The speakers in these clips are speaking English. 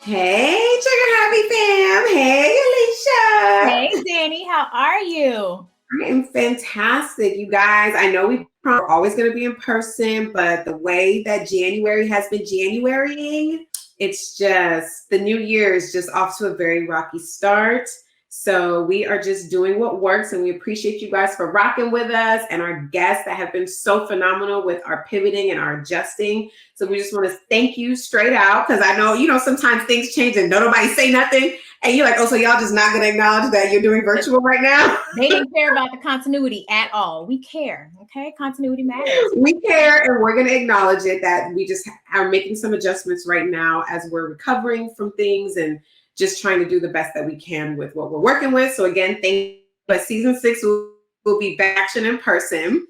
Hey, Trigger Happy fam. Hey, Alicia. Hey, Danny, how are you? I am fantastic, you guys. I know we're always going to be in person, but the way that January has been Januarying, it's just the new year is just off to a very rocky start. So we are just doing what works, and we appreciate you guys for rocking with us and our guests that have been so phenomenal with our pivoting and our adjusting. So we just want to thank you straight out because I know, sometimes things change and don't nobody say nothing. And you're like, oh, so y'all just not going to acknowledge that you're doing virtual right now? They didn't care about the continuity at all. We care, okay? Continuity matters. We care, and we're going to acknowledge it that we just are making some adjustments right now as we're recovering from things and just trying to do the best that we can with what we're working with. So again, thank you. But season 6 will be back action in person.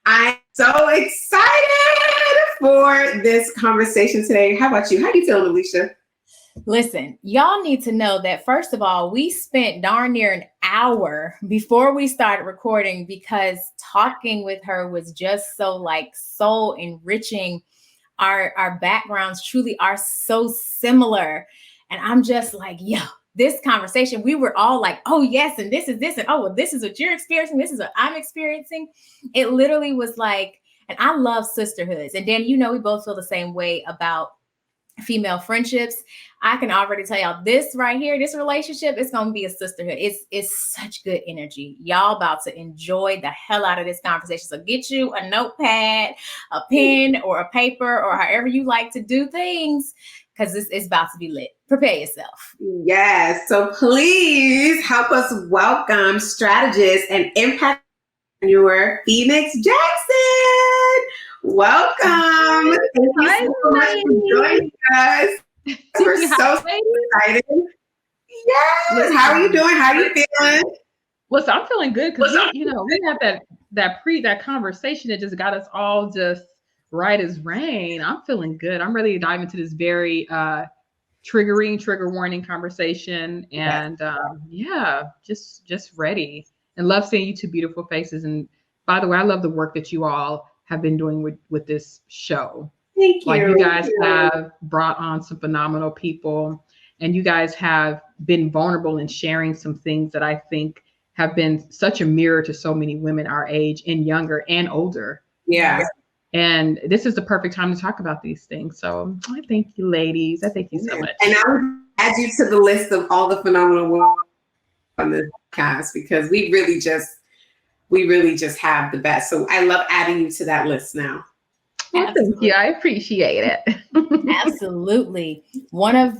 I'm so excited for this conversation today. How about you? How do you feel, Alicia? Listen, y'all need to know that, first of all, we spent darn near an hour before we started recording because talking with her was just so soul enriching. Our backgrounds truly are so similar. And I'm just like, yo, this conversation, we were all like, oh, yes, and this is this. And oh, well, this is what you're experiencing. This is what I'm experiencing. It literally was like, and I love sisterhoods. And Danny, we both feel the same way about female friendships. I can already tell y'all this right here, this relationship is going to be a sisterhood. It's such good energy. Y'all about to enjoy the hell out of this conversation. So get you a notepad, a pen, or a paper, or however you like to do things, because this is about to be lit. Prepare yourself. Yes. So please help us welcome strategist and impact entrepreneur Phoenix Jackson. Welcome. Thank you so much for joining us. We're so excited. Yes. How are you doing? How are you feeling? Listen, I'm feeling good because we had that conversation that just got us all just right as rain. I'm feeling good. I'm ready to dive into this very trigger warning conversation, and just ready. And love seeing you two beautiful faces. And by the way, I love the work that you all have been doing with this show. Thank you. Like, you guys have brought on some phenomenal people, and you guys have been vulnerable in sharing some things that I think have been such a mirror to so many women our age and younger and older. Yeah. And this is the perfect time to talk about these things. So I thank you, ladies. I thank you so much. And I would add you to the list of all the phenomenal women on this podcast because we really just have the best. So I love adding you to that list now. Well, thank you. I appreciate it. Absolutely. One of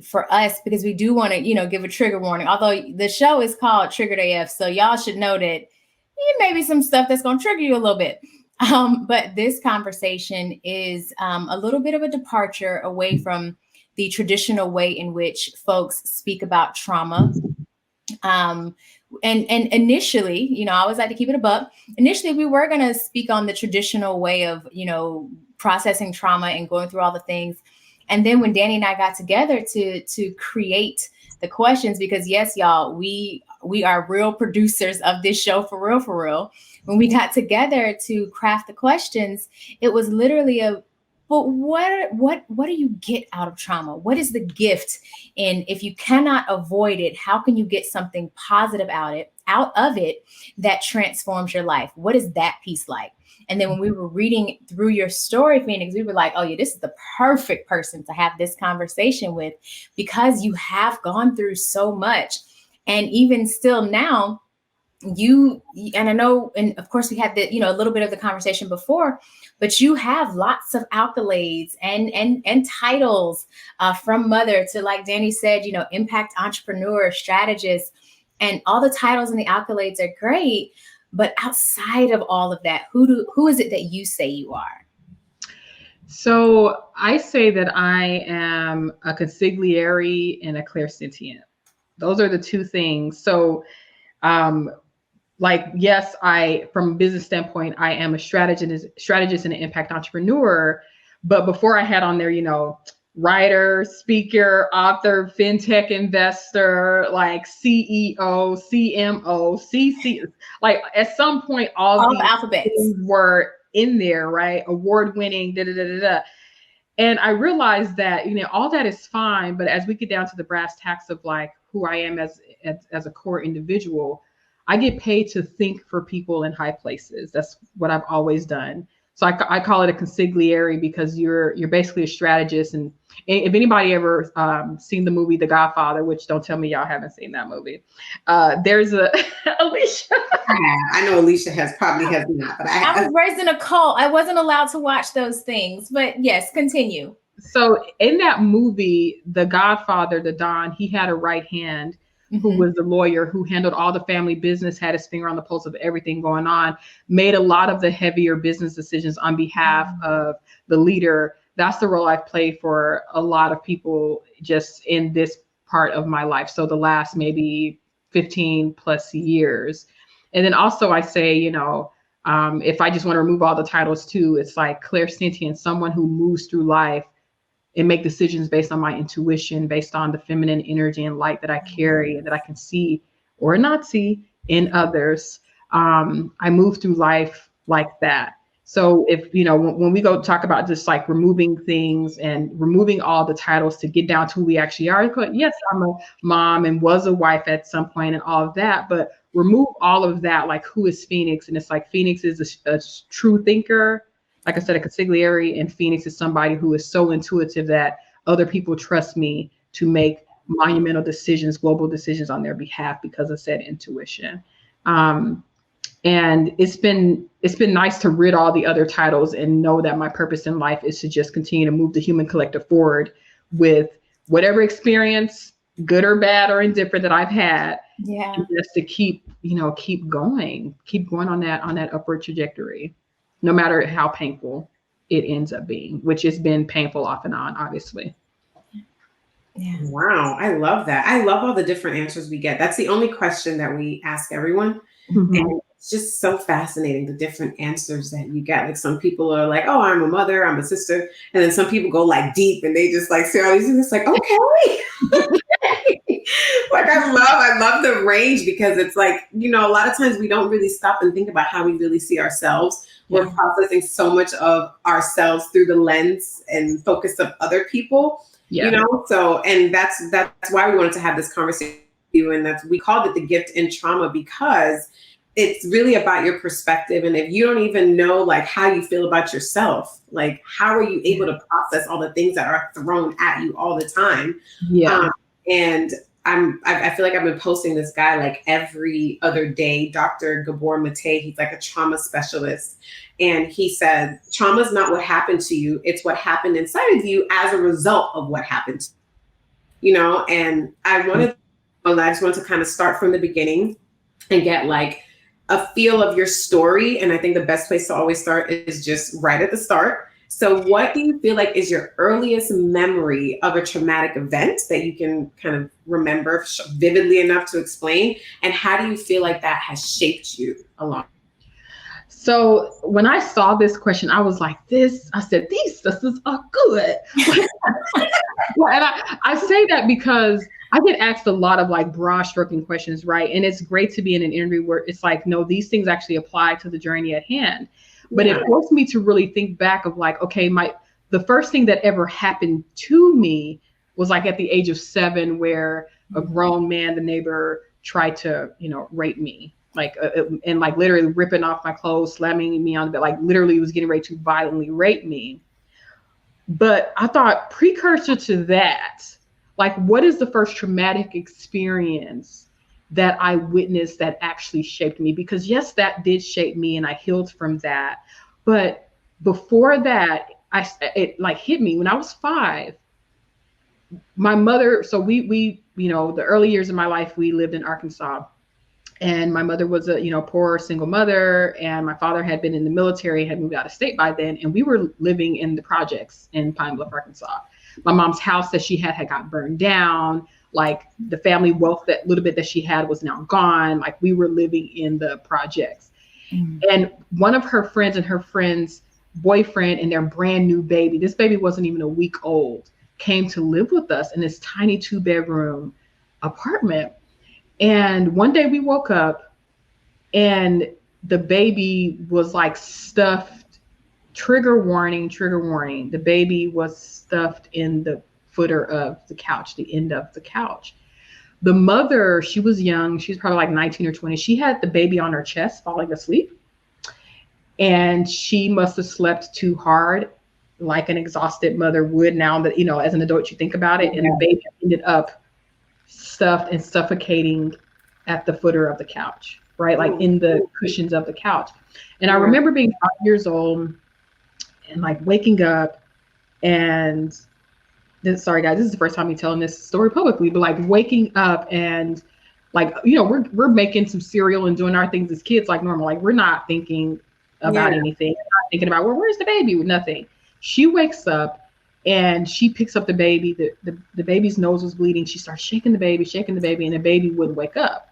for us, because we do want to, give a trigger warning, although the show is called Triggered AF. So y'all should know that may be some stuff that's going to trigger you a little bit. But this conversation is a little bit of a departure away from the traditional way in which folks speak about trauma. And initially, I always like to keep it a buck. Initially, we were going to speak on the traditional way of, processing trauma and going through all the things. And then when Danny and I got together to create the questions, because yes, y'all, we are real producers of this show for real. When we got together to craft the questions, it was literally but what do you get out of trauma? What is the gift? And if you cannot avoid it, how can you get something positive out of it that transforms your life? What is that piece like? And then when we were reading through your story, Phoenix, we were like, oh yeah, this is the perfect person to have this conversation with, because you have gone through so much. And even still now, and I know, and of course we had the, a little bit of the conversation before, but you have lots of accolades and titles from mother to, like Danny said, impact entrepreneur, strategist, and all the titles and the accolades are great. But outside of all of that, who is it that you say you are? So I say that I am a consigliere and a clairsentient. Those are the two things. So, yes, from a business standpoint, I am a strategist and an impact entrepreneur. But before I had on there, writer, speaker, author, fintech investor, like CEO, CMO, CC, like at some point, all the alphabets were in there, right? Award-winning, And I realized that, you know, all that is fine, but as we get down to the brass tacks of like who I am as a core individual, I get paid to think for people in high places. That's what I've always done. So I call it a consigliere, because you're basically a strategist. And if anybody ever seen the movie The Godfather, which don't tell me y'all haven't seen that movie, there's a Alicia. I know Alicia probably has not, but I was raised in a cult. I wasn't allowed to watch those things, but yes, continue. So in that movie, The Godfather, the Don, he had a right hand who was the lawyer who handled all the family business, had his finger on the pulse of everything going on, made a lot of the heavier business decisions on behalf of the leader. That's the role I've played for a lot of people just in this part of my life. So the last maybe 15 plus years. And then also I say, you know, if I just want to remove all the titles too, it's like clairsentient, someone who moves through life and make decisions based on my intuition, based on the feminine energy and light that I carry and that I can see or not see in others. I move through life like that. So if, you know, when we go talk about just like removing things and removing all the titles to get down to who we actually are, yes, I'm a mom and was a wife at some point and all of that, but remove all of that, like who is Phoenix? And it's like Phoenix is a true thinker. Like I said, a consigliere, and Phoenix is somebody who is so intuitive that other people trust me to make monumental decisions, global decisions on their behalf because of said intuition. And it's been nice to rid all the other titles and know that my purpose in life is to just continue to move the human collective forward with whatever experience, good or bad or indifferent, that I've had. Yeah. Just to keep going on that upward trajectory, no matter how painful it ends up being, which has been painful off and on, obviously. Yeah. Wow. I love that. I love all the different answers we get. That's the only question that we ask everyone. And it's just so fascinating, the different answers that you get. Like some people are like, oh, I'm a mother, I'm a sister. And then some people go like deep and they just like say all these things. It's like, okay. Like I love the range, because it's like, you know, a lot of times we don't really stop and think about how we really see ourselves. We're processing so much of ourselves through the lens and focus of other people, you know? So, and that's why we wanted to have this conversation with you. And we called it the gift in trauma, because it's really about your perspective. And if you don't even know like how you feel about yourself, like how are you able to process all the things that are thrown at you all the time? And I feel like I've been posting this guy like every other day, Dr. Gabor Mate. He's like a trauma specialist. And he said, trauma is not what happened to you. It's what happened inside of you as a result of what happened to you, you know? And I just wanted to kind of start from the beginning and get like a feel of your story. And I think the best place to always start is just right at the start. So what do you feel like is your earliest memory of a traumatic event that you can kind of remember vividly enough to explain? And how do you feel like that has shaped you along? So when I saw this question, I was like, I said, these sisters are good. Well, and I say that because I get asked a lot of like broad stroking questions, right? And it's great to be in an interview where it's like, no, these things actually apply to the journey at hand. But it forced me to really think back of like, okay, the first thing that ever happened to me was like at the age of 7, where a grown man, the neighbor, tried to, you know, rape me, like, and like literally ripping off my clothes, slamming me on the bed, like literally was getting ready to violently rape me. But I thought, precursor to that, like, what is the first traumatic experience that I witnessed that actually shaped me? Because yes, that did shape me and I healed from that. But before that, it like hit me when I was 5. My mother, so we, you know, the early years of my life, we lived in Arkansas, and my mother was a, you know, poor single mother, and my father had been in the military, had moved out of state by then. And we were living in the projects in Pine Bluff, Arkansas. My mom's house that she had got burned down. Like the family wealth, that little bit that she had, was now gone. Like we were living in the projects. And one of her friends and her friend's boyfriend and their brand new baby, this baby wasn't even a week old, came to live with us in this tiny 2-bedroom apartment. And one day we woke up and the baby was like stuffed trigger warning, trigger warning. The baby was stuffed in the footer of the couch, the end of the couch. The mother, she was young. She was probably like 19 or 20. She had the baby on her chest falling asleep. And she must have slept too hard, like an exhausted mother would now that, you know, as an adult, you think about it. And the baby ended up stuffed and suffocating at the footer of the couch, right? Like in the cushions of the couch. And I remember being 5 years old and like waking up and sorry guys, this is the first time me telling this story publicly, but like waking up and like, you know, we're making some cereal and doing our things as kids like normal. Like we're not thinking about anything, not thinking about, well, where's the baby? Nothing. She wakes up and she picks up the baby. The baby's nose was bleeding. She starts shaking the baby, and the baby wouldn't wake up.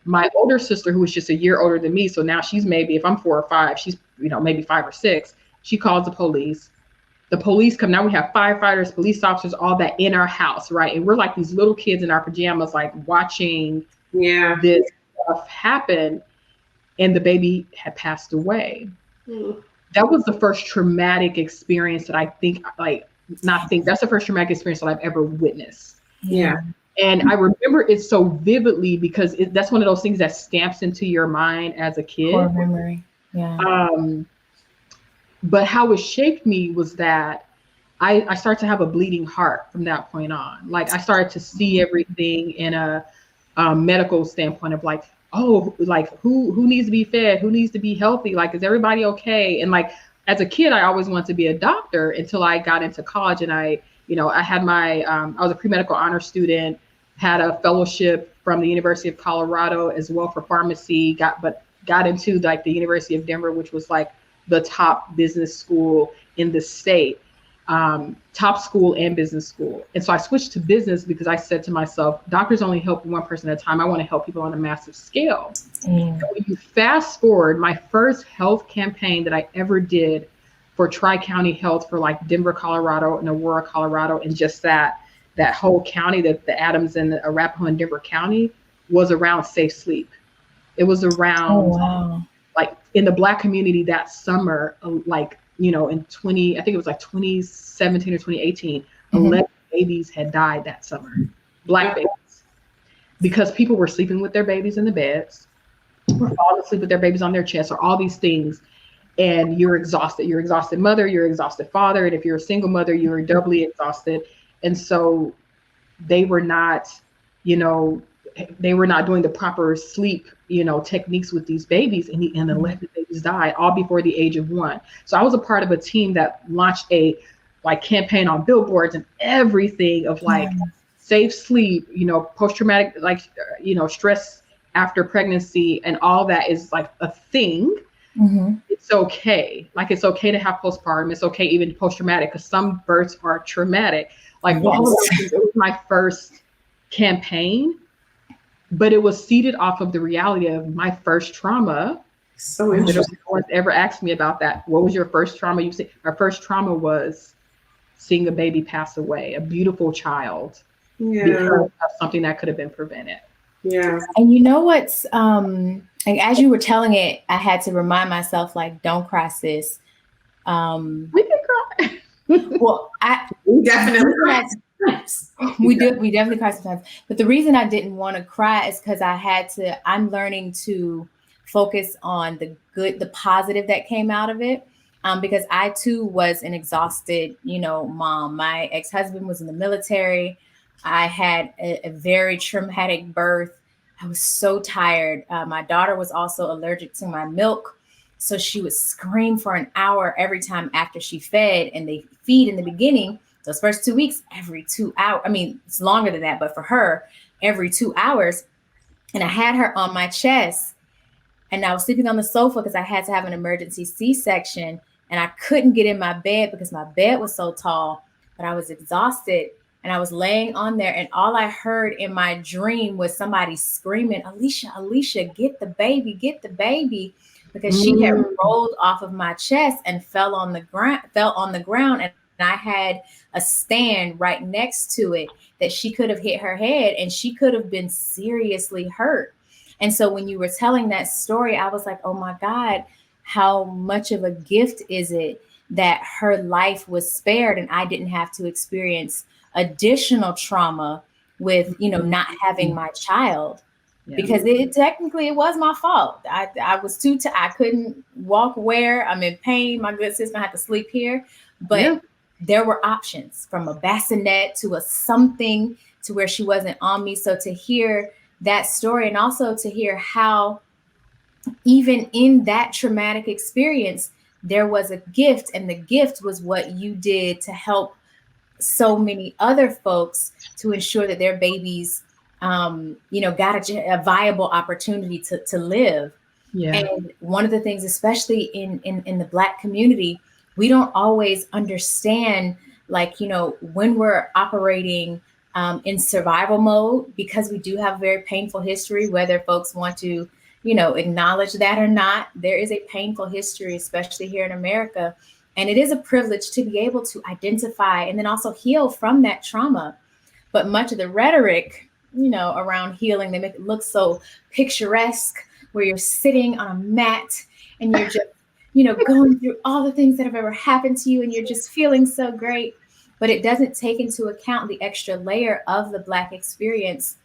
My older sister, who was just a year older than me, so now she's maybe, if I'm 4 or 5, she's, you know, maybe 5 or 6. She calls the police. The police come. Now we have firefighters, police officers, all that in our house, right? And we're like these little kids in our pajamas, like watching this stuff happen. And the baby had passed away. That was the first traumatic experience that I think, that's the first traumatic experience that I've ever witnessed. Yeah. And I remember it so vividly because that's one of those things that stamps into your mind as a kid. Core memory. Yeah. But how it shaped me was that I started to have a bleeding heart from that point on. Like I started to see everything in a medical standpoint of like, oh, like who needs to be fed? Who needs to be healthy? Like, is everybody okay? And like, as a kid, I always wanted to be a doctor until I got into college. And I had my, I was a pre-medical honor student, had a fellowship from the University of Colorado as well for pharmacy, got into like the University of Denver, which was like the top business school in the state, top school and business school. And so I switched to business because I said to myself, doctors only help one person at a time. I want to help people on a massive scale. And when you fast forward, my first health campaign that I ever did for Tri-County Health for like Denver, Colorado and Aurora, Colorado, and just that whole county, the Adams and the Arapahoe and Denver County, was around safe sleep. It was around like in the Black community that summer, like, you know, in 2017 or 2018, 11 babies had died that summer, Black babies, because people were sleeping with their babies in the beds, were falling asleep with their babies on their chest, or all these things. And you're exhausted mother, you're exhausted father. And if you're a single mother, you're doubly exhausted. And so they were not, you know, doing the proper sleep, you know, techniques with these babies, and 11 babies died all before the age of 1. So I was a part of a team that launched a like campaign on billboards and everything of like safe sleep, you know, post-traumatic, like, you know, stress after pregnancy, and all that is like a thing. It's okay. Like, it's okay to have postpartum. It's okay, even post-traumatic, because some births are traumatic. Like all of those things, it was my first campaign. But it was seeded off of the reality of my first trauma. So interesting. No one's ever asked me about that. What was your first trauma? You say our first trauma was seeing a baby pass away, a beautiful child, because of something that could have been prevented. Yeah. And you know what's like, as you were telling it, I had to remind myself, like, don't cry, sis. We can cry. Well, we definitely cry. We definitely cry sometimes. But the reason I didn't want to cry is because I'm learning to focus on the good, the positive that came out of it. Because I too was an exhausted, you know, mom. My ex-husband was in the military. I had a very traumatic birth. I was so tired. My daughter was also allergic to my milk. So she would scream for an hour every time after she fed. And they feed in the beginning, those first 2 weeks, every 2 hours. I mean, it's longer than that, but for her, every 2 hours. And I had her on my chest, and I was sleeping on the sofa because I had to have an emergency C-section, and I couldn't get in my bed because my bed was so tall, but I was exhausted. And I was laying on there, and all I heard in my dream was somebody screaming, Alicia, get the baby, because she had rolled off of my chest and fell on the ground. And I had a stand right next to it that she could have hit her head, and she could have been seriously hurt. And so when you were telling that story, I was like, oh my God, how much of a gift is it that her life was spared and I didn't have to experience additional trauma with, not having my child. Yeah. Because it was my fault. I was I couldn't walk where I'm in pain. My good sister had to sleep here, but there were options, from a bassinet to a something to where she wasn't on me. So to hear that story, and also to hear how even in that traumatic experience, there was a gift, and the gift was what you did to help so many other folks to ensure that their babies got a viable opportunity to live. Yeah. And one of the things, especially in the Black community, we don't always understand, when we're operating in survival mode, because we do have a very painful history, whether folks want to, acknowledge that or not. There is a painful history, especially here in America. And it is a privilege to be able to identify and then also heal from that trauma. But much of the rhetoric, around healing, they make it look so picturesque, where you're sitting on a mat and you're just, going through all the things that have ever happened to you and you're just feeling so great. But it doesn't take into account the extra layer of the Black experience,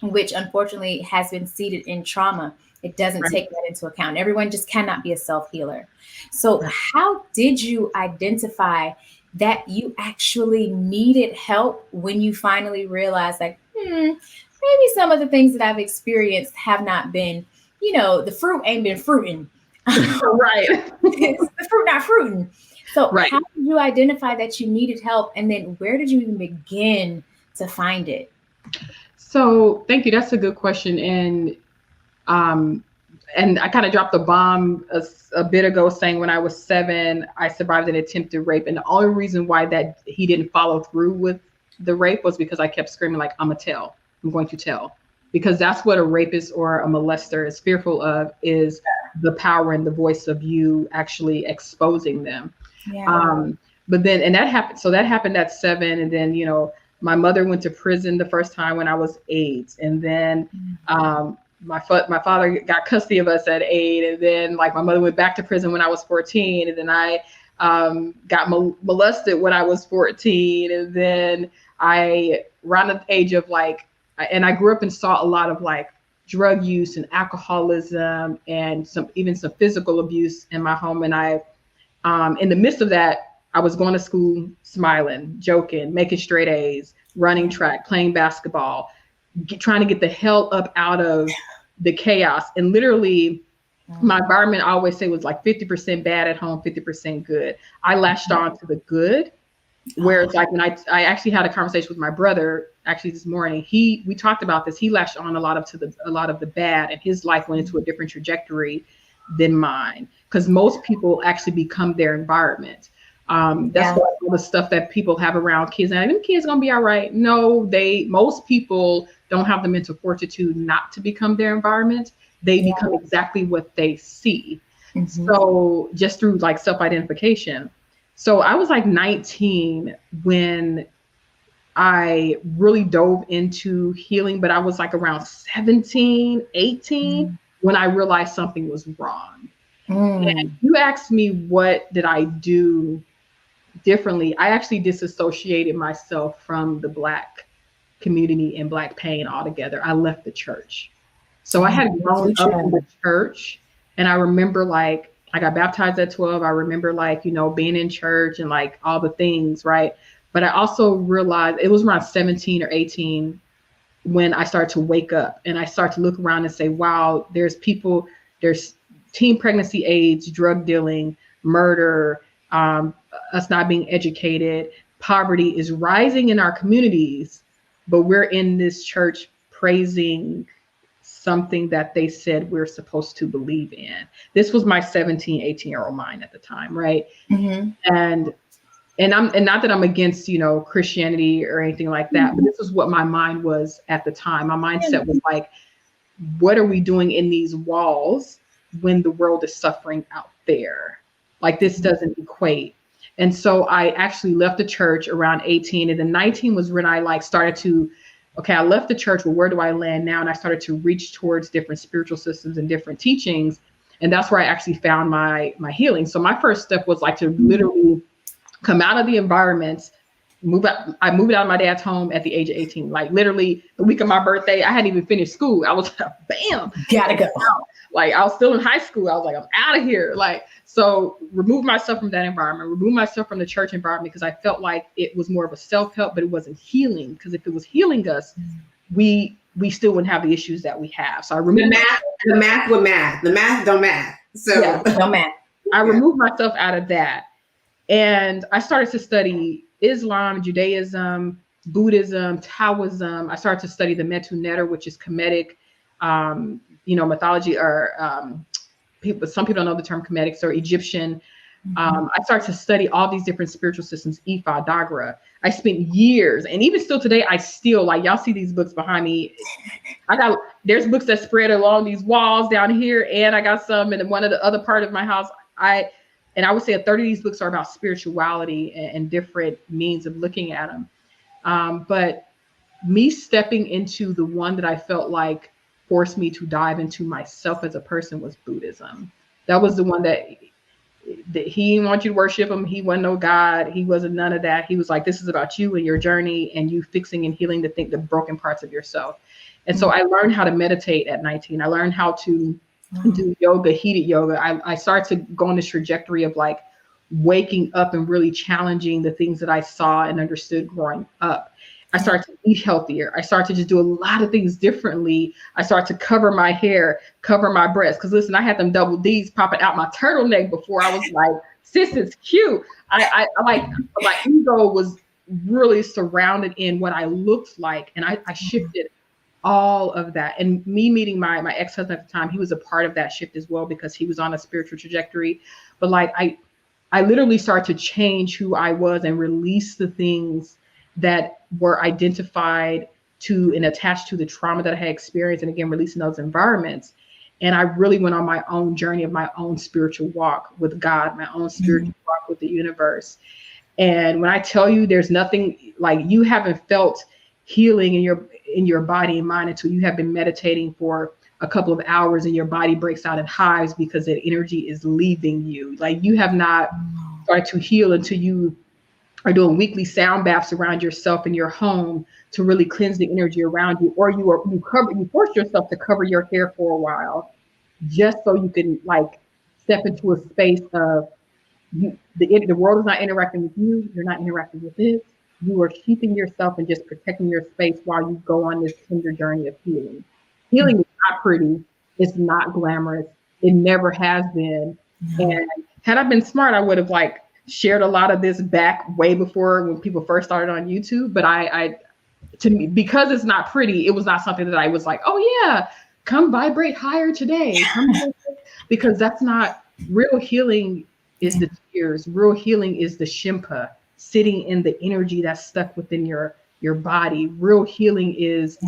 which unfortunately has been seated in trauma. It doesn't take that into account. Everyone just cannot be a self-healer. So how did you identify that you actually needed help when you finally realized, maybe some of the things that I've experienced have not been, the fruit ain't been fruiting. Right. The fruit not fruiting. So how did you identify that you needed help? And then where did you even begin to find it? So thank you. That's a good question. And I kind of dropped the bomb a bit ago, saying when I was 7, I survived an attempted rape. And the only reason why that he didn't follow through with the rape was because I kept screaming, I'm going to tell. Because that's what a rapist or a molester is fearful of, is the power and the voice of you actually exposing them. Yeah. But then, and that happened. So that happened at 7. And then, my mother went to prison the first time when I was 8. And then my father got custody of us at 8. And then my mother went back to prison when I was 14. And then I got molested when I was 14. And then around the age of and I grew up and saw a lot of drug use and alcoholism and some physical abuse in my home. And I, in the midst of that, I was going to school, smiling, joking, making straight A's, running track, playing basketball, trying to get the hell up out of the chaos. And literally my environment, I always say, was 50% bad at home, 50% good. I latched on to the good. Whereas when I actually had a conversation with my brother actually this morning, we talked about this. He latched on a lot of the bad, and his life went into a different trajectory than mine, because most people actually become their environment. That's why all the stuff that people have around kids, and them kids gonna be all right. No, most people don't have the mental fortitude not to become their environment. They become exactly what they see. Mm-hmm. So just through self-identification. So I was 19 when I really dove into healing, but I was around 17, 18 when I realized something was wrong. And you asked me, what did I do differently? I actually disassociated myself from the Black community and Black pain altogether. I left the church. So I had grown up in the church, and I remember I got baptized at 12. I remember being in church and all the things, right? But I also realized it was around 17 or 18 when I started to wake up and I started to look around and say, wow, there's teen pregnancy, AIDS, drug dealing, murder, us not being educated. Poverty is rising in our communities, but we're in this church praising something that they said we're supposed to believe in. This was my 17, 18-year-old mind at the time, right? Mm-hmm. And not that I'm against, Christianity or anything like that, but this is what my mind was at the time. My mindset was what are we doing in these walls when the world is suffering out there? This doesn't equate. And so I actually left the church around 18, and then 19 was when I started to, I left the church, well, where do I land now? And I started to reach towards different spiritual systems and different teachings. And that's where I actually found my healing. So my first step was like to literally come out of the environments, move out. I moved out of my dad's home at the age of 18. Like literally the week of my birthday, I hadn't even finished school. I was bam, gotta go. Like I was still in high school. I was like, I'm out of here. Like, so remove myself from that environment, remove myself from the church environment, because I felt like it was more of a self-help, but it wasn't healing. Because if it was healing us, we still wouldn't have the issues that we have. So I removed the math with math. The math don't math. So yeah, no math. I removed myself out of that. And I started to study Islam, Judaism, Buddhism, Taoism. I started to study the Metu Neter, which is Kemetic, mythology, or some people don't know the term Kemetic, or Egyptian. I started to study all these different spiritual systems, Ifa, Dagra. I spent years, and even still today, I still, like, y'all see these books behind me. There's books that spread along these walls down here, and I got some in one of the other part of my house. I would say a third of these books are about spirituality and different means of looking at them. But me stepping into the one that I felt like forced me to dive into myself as a person was Buddhism. That was the one that he didn't want you to worship him. He wasn't no God. He wasn't none of that. He was like, this is about you and your journey and you fixing and healing the broken parts of yourself. And so I learned how to meditate at 19. I learned how to do yoga, heated yoga. I started to go on this trajectory of like waking up and really challenging the things that I saw and understood growing up. I started to eat healthier. I started to just do a lot of things differently. I started to cover my hair, cover my breasts. Because listen, I had them double D's popping out my turtleneck before. I was like, sis, it's cute. I like, my ego was really surrounded in what I looked like. And I shifted all of that. And me meeting my ex-husband at the time, he was a part of that shift as well, because he was on a spiritual trajectory. But like, I literally started to change who I was and release the things that were identified to and attached to the trauma that I had experienced, and again, releasing those environments. And I really went on my own journey of my own spiritual walk with God, my own spiritual walk with the universe. And when I tell you there's nothing like, you haven't felt healing in your body and mind until you have been meditating for a couple of hours and your body breaks out in hives because that energy is leaving you. Like, you have not started to heal until you are doing weekly sound baths around yourself in your home to really cleanse the energy around you, or you force yourself to cover your hair for a while just so you can like step into a space of the world is not interacting with you, you're not interacting with it. You are keeping yourself and just protecting your space while you go on this tender journey of healing. Healing is not pretty, it's not glamorous, it never has been. And had I been smart, I would have like shared a lot of this back way before when people first started on YouTube. But to me, because it's not pretty, it was not something that I was like, oh yeah, come vibrate higher today. Because that's not real healing. Is the tears. Real healing is the shimpa, sitting in the energy that's stuck within your body. Real healing is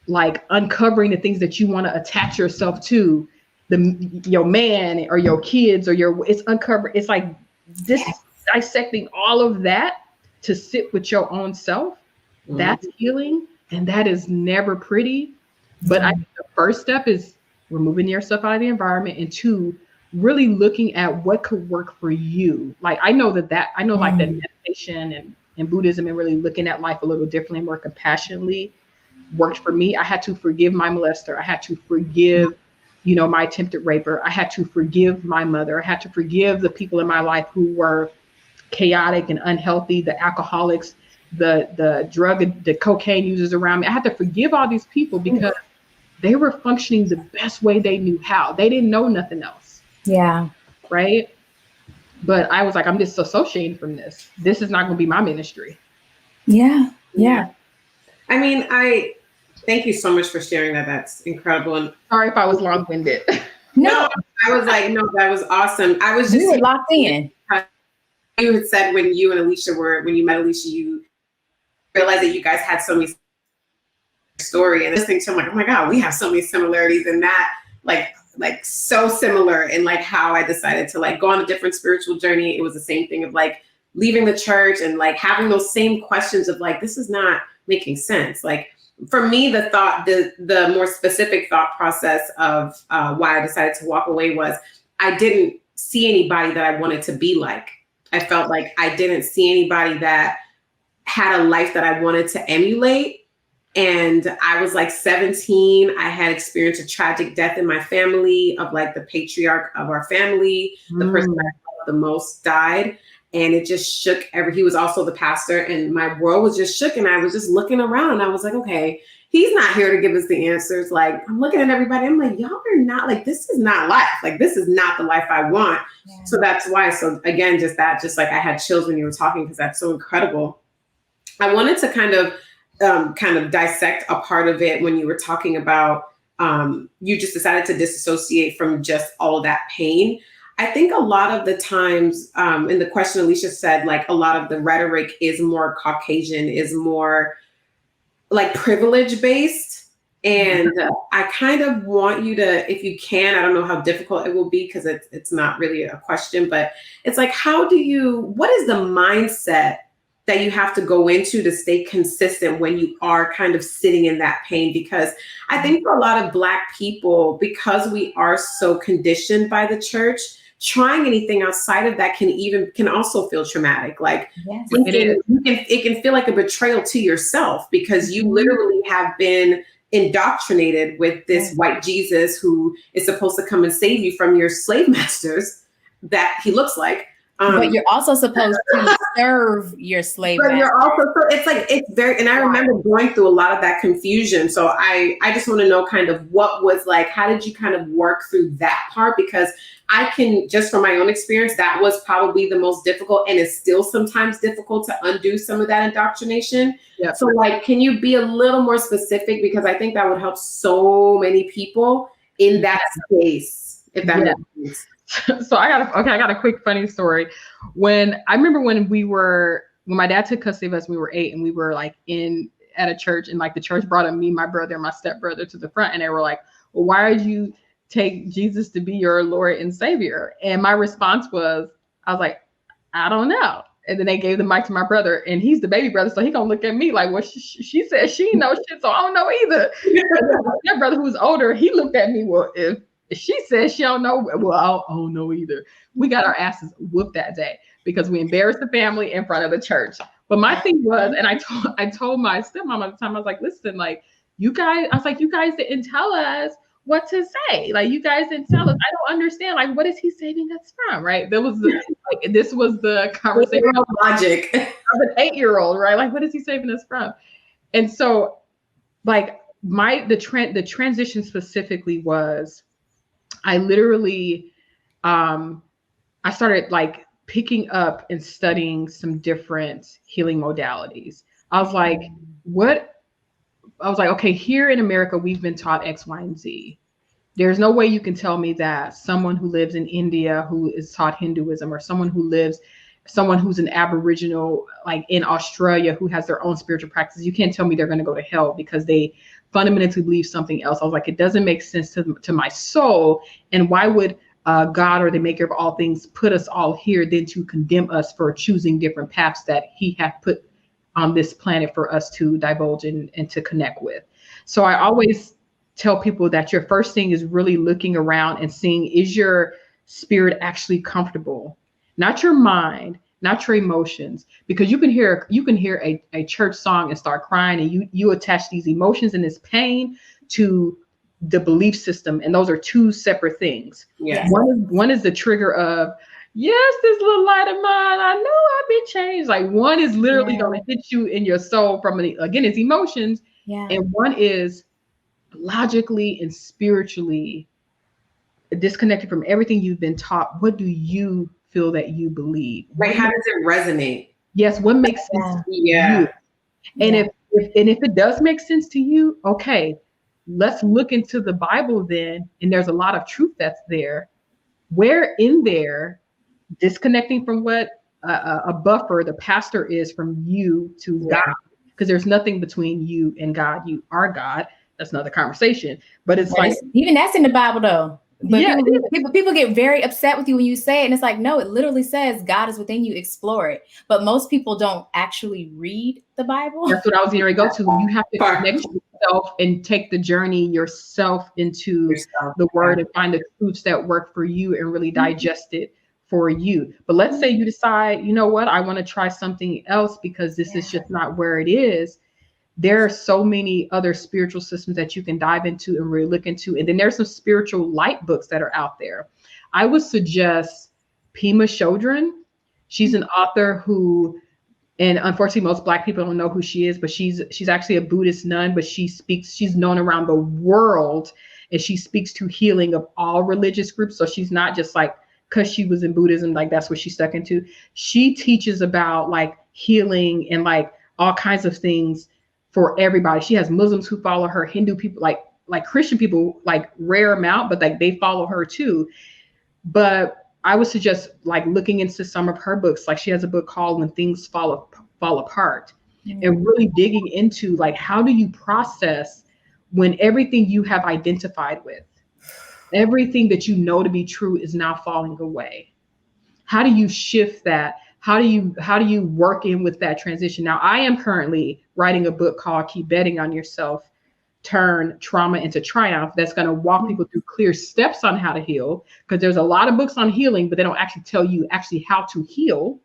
like uncovering the things that you want to attach yourself to, your man or your kids or it's uncovered. It's like dissecting all of that to sit with your own self. That's healing, and that is never pretty. But I think the first step is removing yourself out of the environment, and two, really looking at what could work for you. Like I know that meditation and Buddhism and really looking at life a little differently, more compassionately worked for me. I had to forgive my molester. I had to forgive my attempted raper. I had to forgive my mother. I had to forgive the people in my life who were chaotic and unhealthy, the alcoholics, the cocaine users around me. I had to forgive all these people because they were functioning the best way they knew how. They didn't know nothing else. Yeah. Right. But I was like, I'm disassociating from this. This is not going to be my ministry. Yeah. Yeah. I mean, thank you so much for sharing that. That's incredible. And sorry if I was long-winded. No, I was like, no, that was awesome. I was just you were locked in. You had said when you and Alicia when you met Alicia, you realized that you guys had so many story, and listening to, I'm like, oh my God, we have so many similarities in that, like so similar in like how I decided to like go on a different spiritual journey. It was the same thing of like leaving the church and like having those same questions of like, this is not making sense. Like for me, the more specific thought process of why I decided to walk away was I didn't see anybody that I wanted to be like. I felt like I didn't see anybody that had a life that I wanted to emulate. And I was like 17. I had experienced a tragic death in my family of like the patriarch of our family, the person that I loved the most died. And it just shook he was also the pastor, and my world was just shook. And I was just looking around and I was like, okay, he's not here to give us the answers. Like, I'm looking at everybody. I'm like, y'all are not like, this is not life. Like, this is not the life I want. Yeah. So that's why. So again, just like I had chills when you were talking, because that's so incredible. I wanted to kind of dissect a part of it when you were talking about, you just decided to disassociate from just all of that pain. I think a lot of the times, in the question Alechia said, like a lot of the rhetoric is more Caucasian, is more like privilege based. And I kind of want you to, if you can, I don't know how difficult it will be because it's not really a question, but it's like, what is the mindset that you have to go into to stay consistent when you are kind of sitting in that pain? Because I think for a lot of Black people, because we are so conditioned by the church, trying anything outside of that can also feel traumatic. Like it can feel like a betrayal to yourself, because you literally have been indoctrinated with this white Jesus who is supposed to come and save you from your slave masters that he looks like. But you're also supposed to serve your slave master. You're also, it's very, and I remember going through a lot of that confusion. So I just want to know kind of what was like, how did you kind of work through that part? Because I can, just from my own experience, that was probably the most difficult, and it's still sometimes difficult to undo some of that indoctrination. Yep. So like, can you be a little more specific? Because I think that would help so many people in that space, if that makes sense. So I got a quick funny story. When my dad took custody of us, we were 8, and we were like at a church, and like the church brought me, my brother, and my stepbrother to the front, and they were like, well, why did you take Jesus to be your Lord and Savior? And my response was, I was like, I don't know. And then they gave the mic to my brother, and he's the baby brother, so he gonna look at me like, well, she said she know shit, so I don't know either. My brother, who was older, he looked at me, well, if she says she don't know, well, I don't know either. We got our asses whooped that day because we embarrassed the family in front of the church. But my thing was, and I told my stepmom at the time, I was like, listen, like you guys didn't tell us what to say. Like you guys didn't tell us. I don't understand. Like, what is he saving us from? Right? This was the conversation logic of an 8-year-old, right? Like, what is he saving us from? And so, like the transition specifically was, I literally, I started like picking up and studying some different healing modalities. I was like, okay, here in America, we've been taught X, Y, and Z. There's no way you can tell me that someone who lives in India who is taught Hinduism, or someone who's an Aboriginal, like in Australia, who has their own spiritual practices, you can't tell me they're going to go to hell because they fundamentally believe something else. I was like, it doesn't make sense to my soul. And why would God, or the maker of all things, put us all here than to condemn us for choosing different paths that he had put on this planet for us to divulge and to connect with? So I always tell people that your first thing is really looking around and seeing, is your spirit actually comfortable? Not your mind, not your emotions, because you can hear a church song and start crying, and you attach these emotions and this pain to the belief system, and those are two separate things. Yes. One is the trigger of, yes, this little light of mine, I know I've been changed. Like one is literally going to hit you in your soul from again, it's emotions, and one is logically and spiritually disconnected from everything you've been taught. What do you feel that you believe? Like, how does it resonate? Yes, what makes sense to you? And if it does make sense to you, okay, let's look into the Bible then, and there's a lot of truth that's there. Where in there, disconnecting from what a buffer the pastor is from you to God, because there's nothing between you and God. You are God. That's another conversation. But it's like, even that's in the Bible though. But people get very upset with you when you say it, and it's like, no, it literally says God is within you, explore it. But most people don't actually read the Bible. That's what I was going to go to. You have to connect yourself and take the journey yourself into the word and find the truths that work for you and really digest it for you. But let's say you decide, you know what, I want to try something else because this is just not where it is. There are so many other spiritual systems that you can dive into and really look into. And then there's some spiritual light books that are out there. I would suggest Pema Chodron. She's an author who, and unfortunately, most Black people don't know who she is, but she's actually a Buddhist nun, but she's known around the world, and she speaks to healing of all religious groups. So she's not just like, because she was in Buddhism, like that's what she stuck into. She teaches about like healing and like all kinds of things for everybody. She has Muslims who follow her, Hindu people, like Christian people, like rare amount, but like they follow her too. But I would suggest like looking into some of her books. Like she has a book called When Things Fall Apart, and really digging into like, how do you process when everything you have identified with, everything that you know to be true is now falling away? How do you shift that? How do you work in with that transition? Now, I am currently writing a book called Keep Betting on Yourself, Turn Trauma into Triumph. That's going to walk people through clear steps on how to heal, because there's a lot of books on healing, but they don't actually tell you actually how to heal.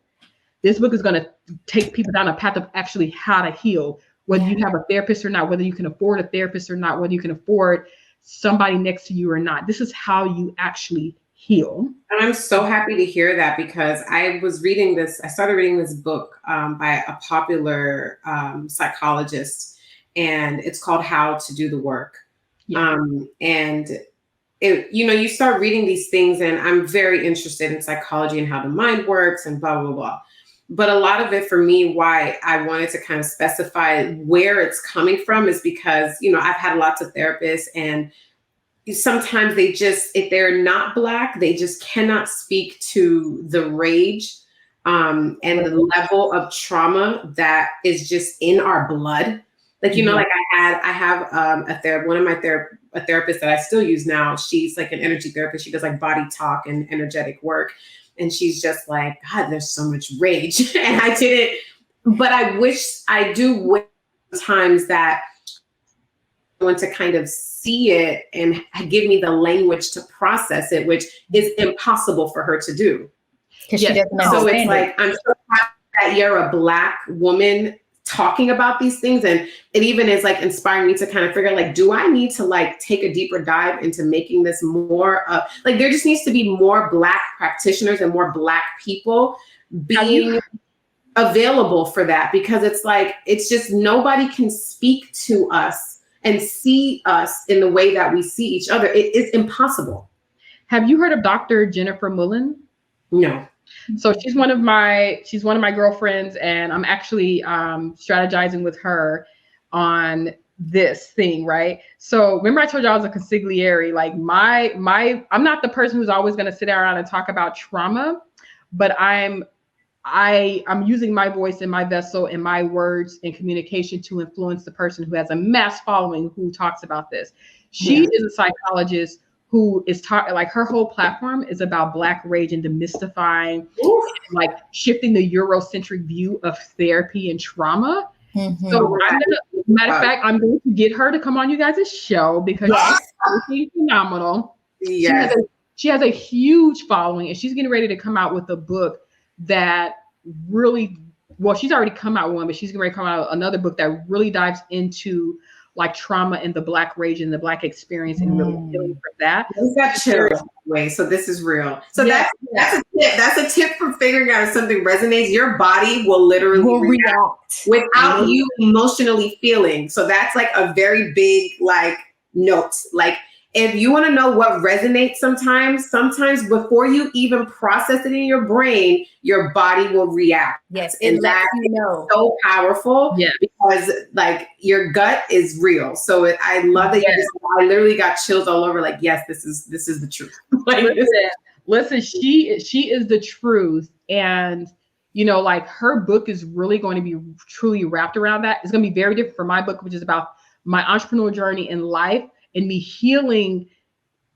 This book is going to take people down a path of actually how to heal, whether you have a therapist or not, whether you can afford a therapist or not, whether you can afford somebody next to you or not. This is how you actually heal. And I'm so happy to hear that, because I started reading this book by a popular psychologist, and it's called How to Do the Work. Yeah. And it, you start reading these things, and I'm very interested in psychology and how the mind works and blah, blah, blah. But a lot of it for me, why I wanted to kind of specify where it's coming from, is because, I've had lots of therapists, and sometimes they just, if they're not Black, they just cannot speak to the rage and the level of trauma that is just in our blood. Like, like I have a therapist that I still use now. She's like an energy therapist. She does like body talk and energetic work. And she's just like, God, there's so much rage. And I didn't, but I do wish times that I want to kind of see it and give me the language to process it, which is impossible for her to do. Because she doesn't understand. So it's like, I'm so happy that you're a Black woman talking about these things. And it even is like inspiring me to kind of figure out, like, do I need to like take a deeper dive into making this more like, there just needs to be more Black practitioners and more Black people being available for that, because it's like, it's just, nobody can speak to us and see us in the way that we see each other. It is impossible. Have you heard of Dr. Jennifer Mullen? No. So she's one of my girlfriends, and I'm actually strategizing with her on this thing, right? So remember I told you I was a consigliere. Like I'm not the person who's always going to sit around and talk about trauma, but I'm using my voice and my vessel and my words and communication to influence the person who has a mass following who talks about this. She is a psychologist who is like, her whole platform is about Black rage and demystifying, like shifting the Eurocentric view of therapy and trauma. Mm-hmm. So matter of fact, I'm going to get her to come on you guys' show, because she's phenomenal. Yes. She has a huge following, and she's getting ready to come out with a book that really, well, she's already come out with one, but she's getting ready to come out with another book that really dives into like trauma and the Black rage and the Black experience, and really healing from that. So this is real. So that's a tip. That's a tip for figuring out if something resonates. Your body will literally react without you emotionally feeling. So that's like a very big like note. Like, if you want to know what resonates sometimes before you even process it in your brain, your body will react. Yes, and that is so powerful, because like your gut is real. So I love that I literally got chills all over. Like, yes, this is the truth. Like, listen, she is the truth, and like her book is really going to be truly wrapped around that. It's going to be very different from my book, which is about my entrepreneurial journey in life, and me healing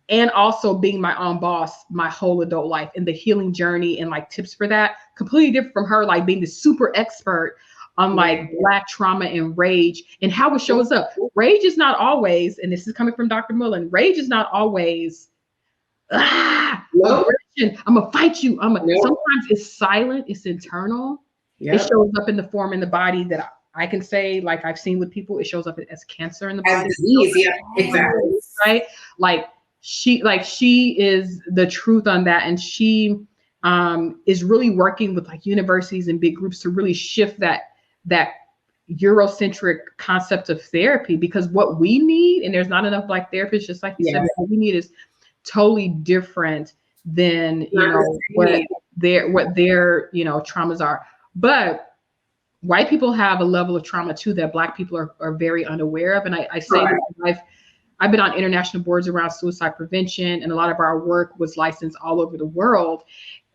and also being my own boss my whole adult life, and the healing journey and like tips for that. Completely different from her, like being the super expert on like Black trauma and rage and how it shows up. Rage is not always, and this is coming from Dr. Mullen, rage is not always aggression. I'm gonna fight you. Sometimes it's silent, it's internal. It shows up in the form in the body that I can say, like I've seen with people, it shows up as cancer in the body. Disease, exactly. Right? Like she is the truth on that, and she is really working with like universities and big groups to really shift that Eurocentric concept of therapy, because what we need, and there's not enough Black therapists, just like you said, what we need is totally different than what their traumas are. But white people have a level of trauma too that Black people are very unaware of. And I say that I've been on international boards around suicide prevention, and a lot of our work was licensed all over the world.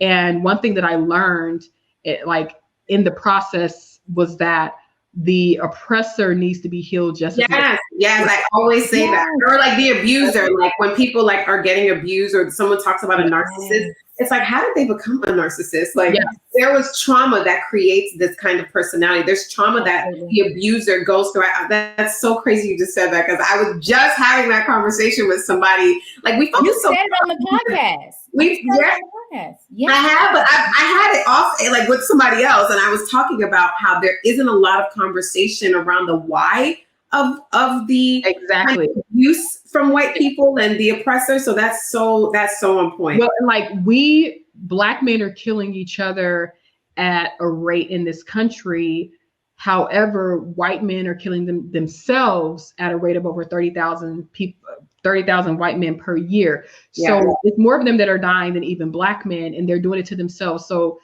And one thing that I learned, in the process, was that the oppressor needs to be healed just as much. Yes, I always say that. Or like the abuser, like when people like are getting abused, or someone talks about a narcissist, it's like, how did they become a narcissist? Like there was trauma that creates this kind of personality. There's trauma that the abuser goes through. That's so crazy you just said that, because I was just having that conversation with somebody. Like we focus said it on the podcast. I have, but I had it off like with somebody else, and I was talking about how there isn't a lot of conversation around the why of the kind of abuse from white people and the oppressor. So that's so on point. Well, like we Black men are killing each other at a rate in this country. However, white men are killing themselves at a rate of over 30,000 people. 30,000 white men per year. So it's more of them that are dying than even Black men, and they're doing it to themselves. So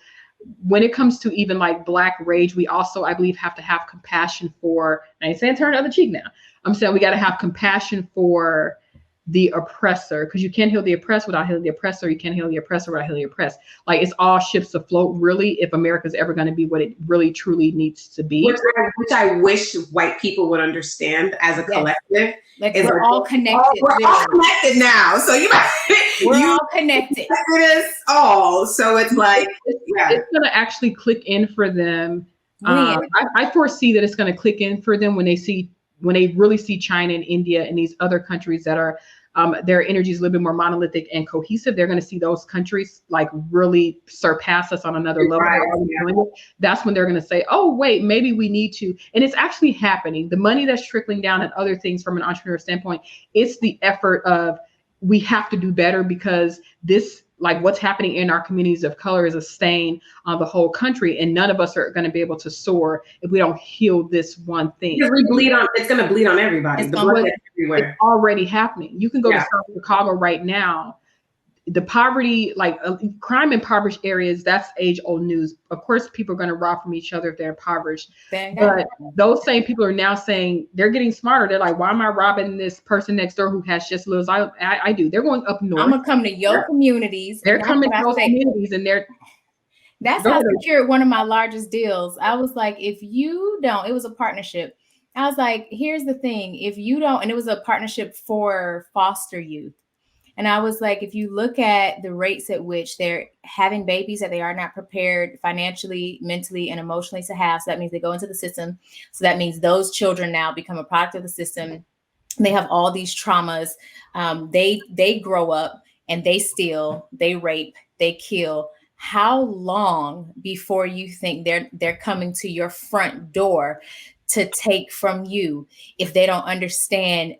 when it comes to even like Black rage, we also, I believe, have to have compassion for, I ain't saying turn the other cheek now. I'm saying we got to have compassion for the oppressor, because you can't heal the oppressed without healing the oppressor. You can't heal the oppressor without healing the oppressed. Like it's all ships afloat, really, if America's ever going to be what it really truly needs to be. Which I wish white people would understand as a collective. Like we're all connected. We're all connected now. So we're all connected. It is all. So it's like, it's going to actually click in for them. I foresee that it's going to click in for them when they really see China and India and these other countries that are, their energy is a little bit more monolithic and cohesive. They're going to see those countries like really surpass us on another level. That's when they're going to say, oh, wait, maybe we need to. And it's actually happening. The money that's trickling down and other things from an entrepreneur standpoint, it's the effort of we have to do better, because this, like what's happening in our communities of color is a stain on the whole country. And none of us are going to be able to soar if we don't heal this one thing. It's going to bleed on everybody. The blood is everywhere. It's already happening. You can go to South Chicago right now. The poverty, like crime impoverished areas, that's age old news. Of course, people are going to rob from each other if they're impoverished. But those same people are now saying, they're getting smarter. They're like, why am I robbing this person next door who has just as little as I do? They're going up north. I'm going to come to your communities. They're coming to those communities, and that's how I secured one of my largest deals. I was like, if you don't, it was a partnership. I was like, here's the thing. If you don't, and it was a partnership for foster youth. And I was like, if you look at the rates at which they're having babies that they are not prepared financially, mentally, and emotionally to have, so that means they go into the system. So that means those children now become a product of the system. They have all these traumas. They grow up and they steal, they rape, they kill. How long before you think they're coming to your front door to take from you if they don't understand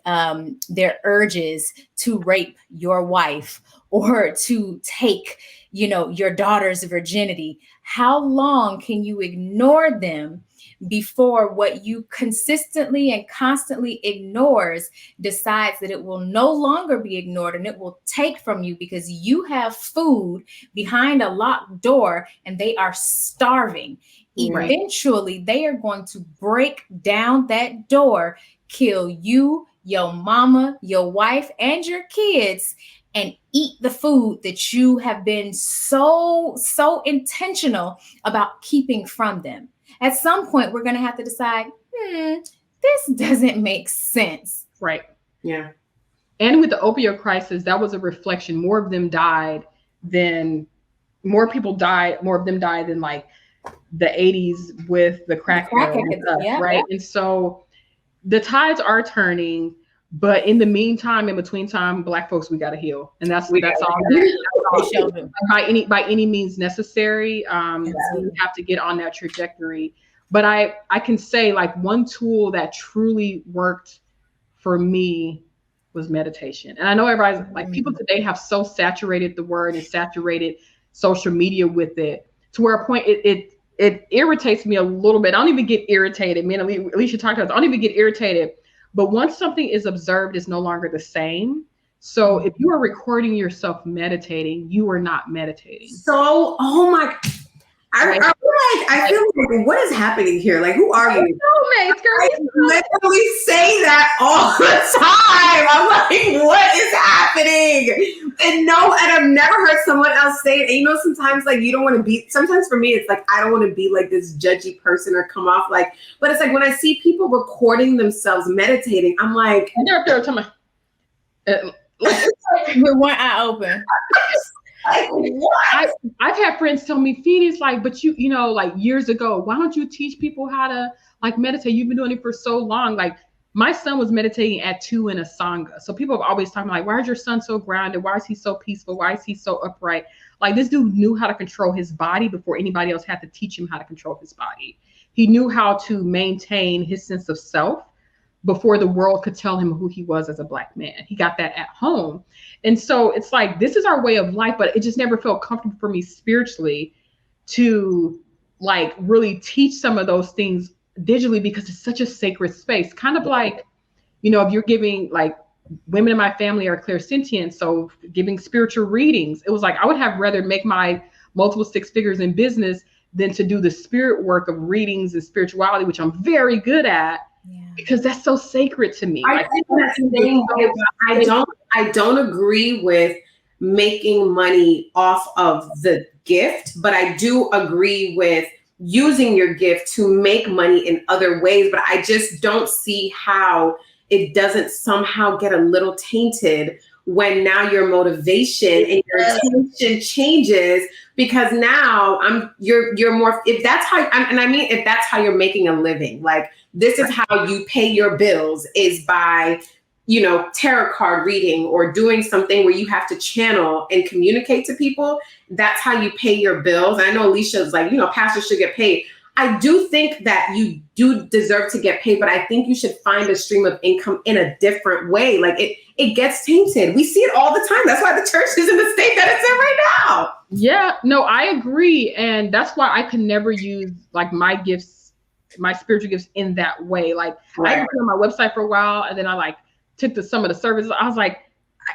their urges to rape your wife or to take, your daughter's virginity? How long can you ignore them before what you consistently and constantly ignores decides that it will no longer be ignored and it will take from you because you have food behind a locked door and they are starving? Eventually, they are going to break down that door, kill you, your mama, your wife, and your kids, and eat the food that you have been so intentional about keeping from them. At some point, we're going to have to decide, this doesn't make sense. Right. Yeah. And with the opioid crisis, that was a reflection. More of them died than like the 80s with the crack era, right? And so the tides are turning, but in the meantime, in between time, Black folks, we got to heal, and that's all. By any means necessary, we have to get on that trajectory. But I can say, like, one tool that truly worked for me was meditation. And I know everybody's like, people today have so saturated the word and saturated social media with it to where a point it irritates me a little bit. I don't even get irritated. Me and Alechia talked about it. I don't even get irritated. But once something is observed, it's no longer the same. So if you are recording yourself meditating, you are not meditating. So, oh my, I feel like, what is happening here? Like, who are you? I literally say that all the time. I'm like, what is happening? And I've never heard someone else say it. And you know, sometimes like you don't want to be, sometimes for me, it's like, I don't want to be like this judgy person or come off like, but it's like when I see people recording themselves meditating, I'm like, with one eye open. Like, what? I've had friends tell me, Phoenix, like, but you know, like years ago, why don't you teach people how to like meditate? You've been doing it for so long. Like my son was meditating at 2 in a Sangha. So people have always talked like, why is your son so grounded? Why is he so peaceful? Why is he so upright? Like this dude knew how to control his body before anybody else had to teach him how to control his body. He knew how to maintain his sense of self before the world could tell him who he was as a Black man. He got that at home. And so it's like, this is our way of life, but it just never felt comfortable for me spiritually to like really teach some of those things digitally because it's such a sacred space. Kind of like, you know, if you're giving, like, women in my family are clairsentient, so giving spiritual readings, it was like, I would have rather make my multiple 6 figures in business than to do the spirit work of readings and spirituality, which I'm very good at. Because that's so sacred to me. I think that's the thing. I don't agree with making money off of the gift, but I do agree with using your gift to make money in other ways. But I just don't see how it doesn't somehow get a little tainted when now your motivation and your attention changes, because now you're more, if that's how, and I mean, if that's how you're making a living, like this is how you pay your bills, is by, you know, tarot card reading or doing something where you have to channel and communicate to people. That's how you pay your bills. I know Alecia's like, you know, pastors should get paid. I do think that you do deserve to get paid, but I think you should find a stream of income in a different way. Like it gets tainted. We see it all the time. That's why the church is in the state that it's in right now. Yeah, no, I agree. And that's why I can never use like my gifts, my spiritual gifts in that way. Like I had put on my website for a while and then I like took some of the services. I was like,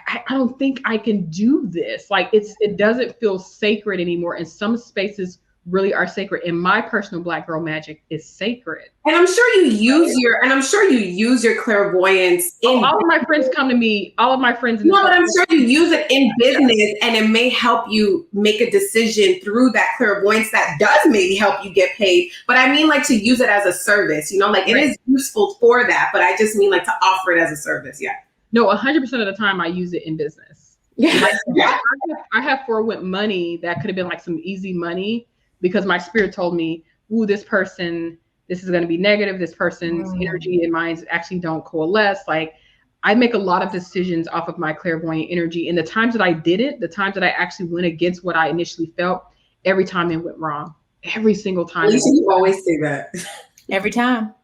I don't think I can do this. Like it doesn't feel sacred anymore. And some spaces really are sacred. And my personal Black girl magic is sacred. And I'm sure you use your clairvoyance. All of my friends come to me. All of my friends. No, but I'm sure you use it in business, and it may help you make a decision through that clairvoyance that does maybe help you get paid. But I mean, like, to use it as a service. You know, like it is useful for that. But I just mean like to offer it as a service. Yeah. No, 100% of the time I use it in business. Yeah. Like, I have forwent money that could have been like some easy money, because my spirit told me, ooh, this is going to be negative. This person's energy and mine actually don't coalesce. Like I make a lot of decisions off of my clairvoyant energy. And the times that I did it, the times that I actually went against what I initially felt, every time it went wrong. Every single time. You always say that. Every time.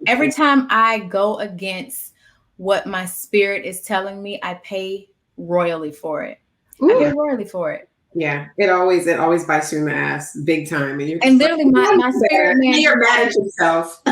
Every time I go against what my spirit is telling me, I pay royally for it. Ooh. I pay royally for it. Yeah, it always bites you in the ass big time. And literally my spirit man, you're mad at yourself.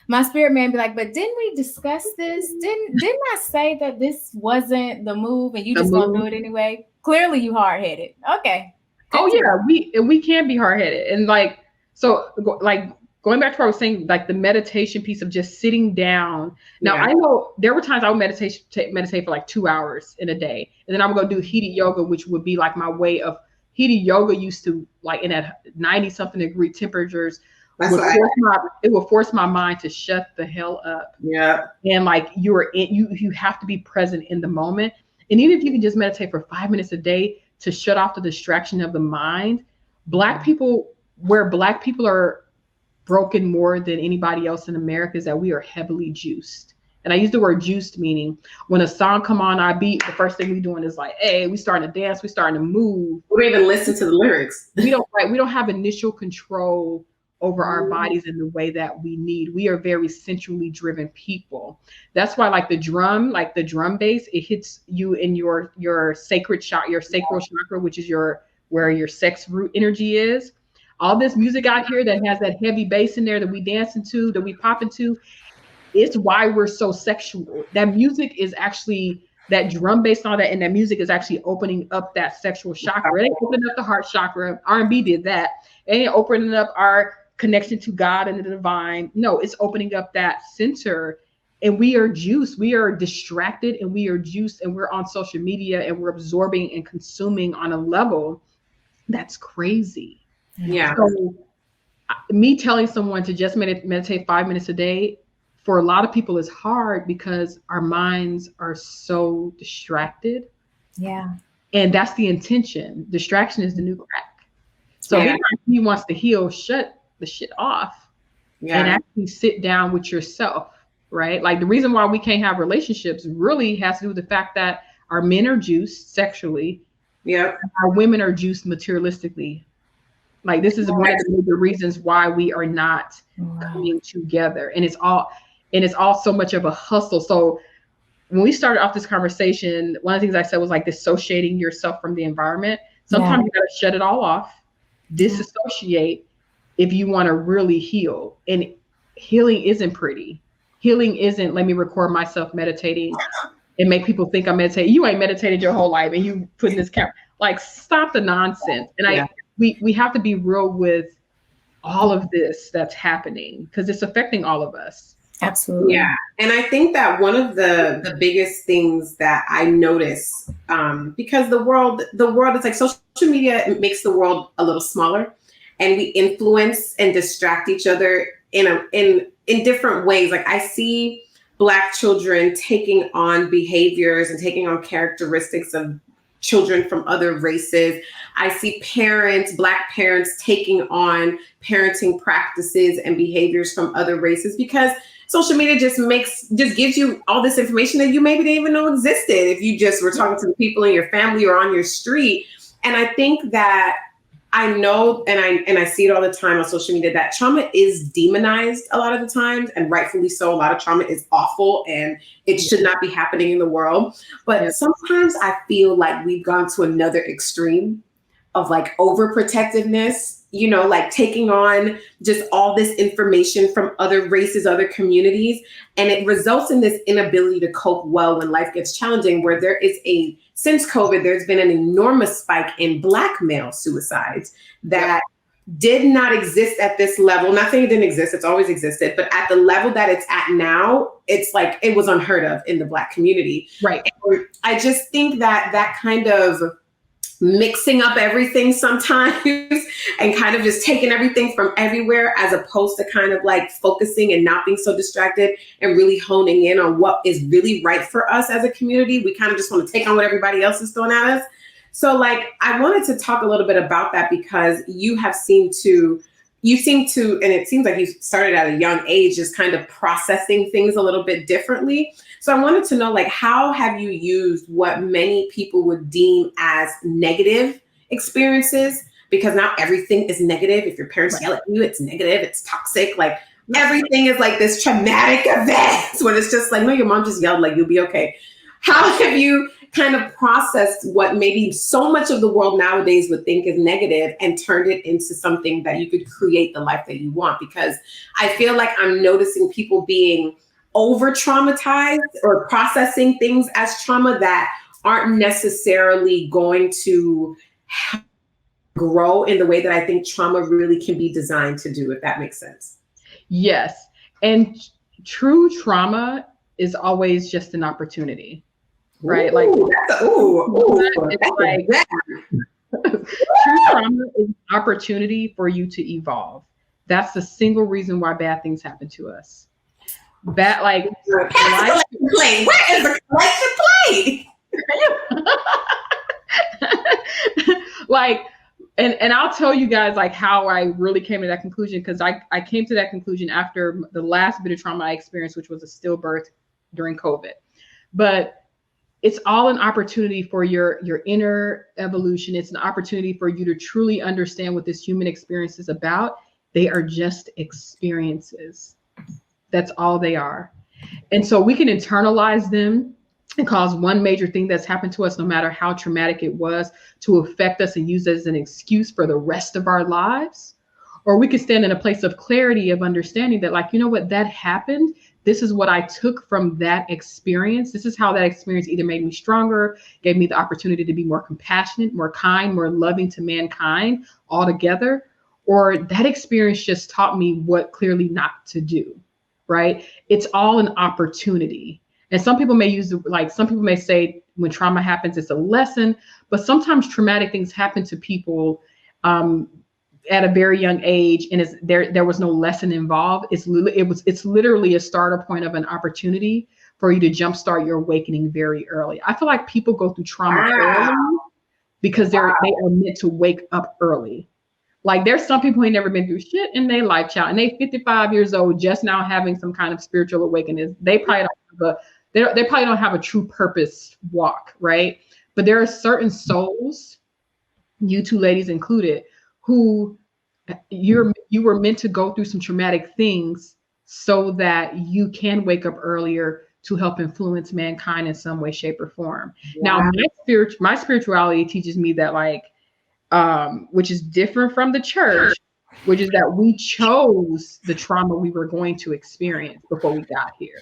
My spirit man be like, but didn't we discuss this? Didn't I say that this wasn't the move and you just gonna do it anyway? Clearly you hard-headed. Okay. Oh yeah, we can be hard-headed. And like, so like going back to what I was saying, like the meditation piece of just sitting down. Now I know there were times I would meditate for like 2 hours in a day. And then I would go do heated yoga, which would be like my way of heated yoga used to, like in at 90 something degree temperatures, it would force my mind to shut the hell up. Yeah. And like you have to be present in the moment. And even if you can just meditate for 5 minutes a day to shut off the distraction of the mind, Black people where Black people are broken more than anybody else in America is that we are heavily juiced. And I use the word juiced, meaning when a song come on our beat, the first thing we doing is like, hey, we starting to dance, we starting to move. We don't even listen to the lyrics. We don't have initial control over our bodies in the way that we need. We are very centrally driven people. That's why like the drum bass, it hits you in your sacral chakra, which is where your sex root energy is. All this music out here that has that heavy bass in there that we dance into, that we pop into, it's why we're so sexual. That music is actually, that drum bass and all that, and that music is actually opening up that sexual chakra. It ain't opening up the heart chakra. R&B did that. It ain't opening up our connection to God and the divine. No, it's opening up that center. And we are juiced. We are distracted and we are juiced, and we're on social media and we're absorbing and consuming on a level that's crazy. Yeah. So me telling someone to just meditate 5 minutes a day, for a lot of people is hard because our minds are so distracted. Yeah. And that's the intention. Distraction is the new crack. So he wants to heal, shut the shit off and actually sit down with yourself, right? Like the reason why we can't have relationships really has to do with the fact that our men are juiced sexually. Yeah. Our women are juiced materialistically. Like this is one of the major reasons why we are not coming together. And it's all so much of a hustle. So when we started off this conversation, one of the things I said was like dissociating yourself from the environment. Sometimes you gotta shut it all off, disassociate if you want to really heal. And healing isn't pretty. Healing isn't, let me record myself meditating and make people think I'm meditating. You ain't meditated your whole life and you put in this camera. Like, stop the nonsense. And we have to be real with all of this that's happening because it's affecting all of us. Absolutely. Yeah. And I think that one of the biggest things that I notice, because the world is like social media makes the world a little smaller, and we influence and distract each other in different ways. Like I see Black children taking on behaviors and taking on characteristics of children from other races. I see Black parents taking on parenting practices and behaviors from other races because social media just gives you all this information that you maybe didn't even know existed if you just were talking to the people in your family or on your street. And I think that I know, and I see it all the time on social media, that trauma is demonized a lot of the times, and rightfully so. A lot of trauma is awful and it should not be happening in the world. But sometimes I feel like we've gone to another extreme of like overprotectiveness, you know, like taking on just all this information from other races, other communities. And it results in this inability to cope well when life gets challenging, where since COVID, there's been an enormous spike in Black male suicides that did not exist at this level. Not saying it didn't exist, it's always existed, but at the level that it's at now, it's like it was unheard of in the Black community. Right. And I just think that kind of mixing up everything sometimes and kind of just taking everything from everywhere, as opposed to kind of like focusing and not being so distracted and really honing in on what is really right for us as a community. We kind of just want to take on what everybody else is throwing at us. So like, I wanted to talk a little bit about that because you seem to, and it seems like you started at a young age, just kind of processing things a little bit differently. So I wanted to know, like, how have you used what many people would deem as negative experiences? Because now everything is negative. If your parents yell at you, it's negative, it's toxic. Like everything is like this traumatic event when it's just like, no, your mom just yelled, like, you'll be okay. How have you kind of processed what maybe so much of the world nowadays would think is negative and turned it into something that you could create the life that you want? Because I feel like I'm noticing people being over traumatized or processing things as trauma that aren't necessarily going to grow in the way that I think trauma really can be designed to do, if that makes sense. Yes. And true trauma is always just an opportunity, right? Like, true trauma is an opportunity for you to evolve. That's the single reason why bad things happen to us. Where is the collection plate? Like And I'll tell you guys like how I really came to that conclusion, because I came to that conclusion after the last bit of trauma I experienced, which was a stillbirth during COVID. But it's all an opportunity for your inner evolution. It's an opportunity for you to truly understand what this human experience is about. They are just experiences. That's all they are. And so we can internalize them and cause one major thing that's happened to us, no matter how traumatic it was, to affect us and use it as an excuse for the rest of our lives. Or we could stand in a place of clarity, of understanding that, like, you know what, that happened. This is what I took from that experience. This is how that experience either made me stronger, gave me the opportunity to be more compassionate, more kind, more loving to mankind altogether, or that experience just taught me what clearly not to do, right? It's all an opportunity. And some people may some people may say when trauma happens, it's a lesson, but sometimes traumatic things happen to people at a very young age, and there was no lesson involved. It's literally a starter point of an opportunity for you to jumpstart your awakening very early. I feel like people go through trauma early because they are meant to wake up early. Like there's some people who ain't never been through shit in their life, child, and they 55 years old just now having some kind of spiritual awakening. They probably don't have a true purpose walk, right? But there are certain souls, you two ladies included, who you were meant to go through some traumatic things so that you can wake up earlier to help influence mankind in some way, shape, or form. Wow. Now, my spirituality teaches me that, like, which is different from the church, which is that we chose the trauma we were going to experience before we got here.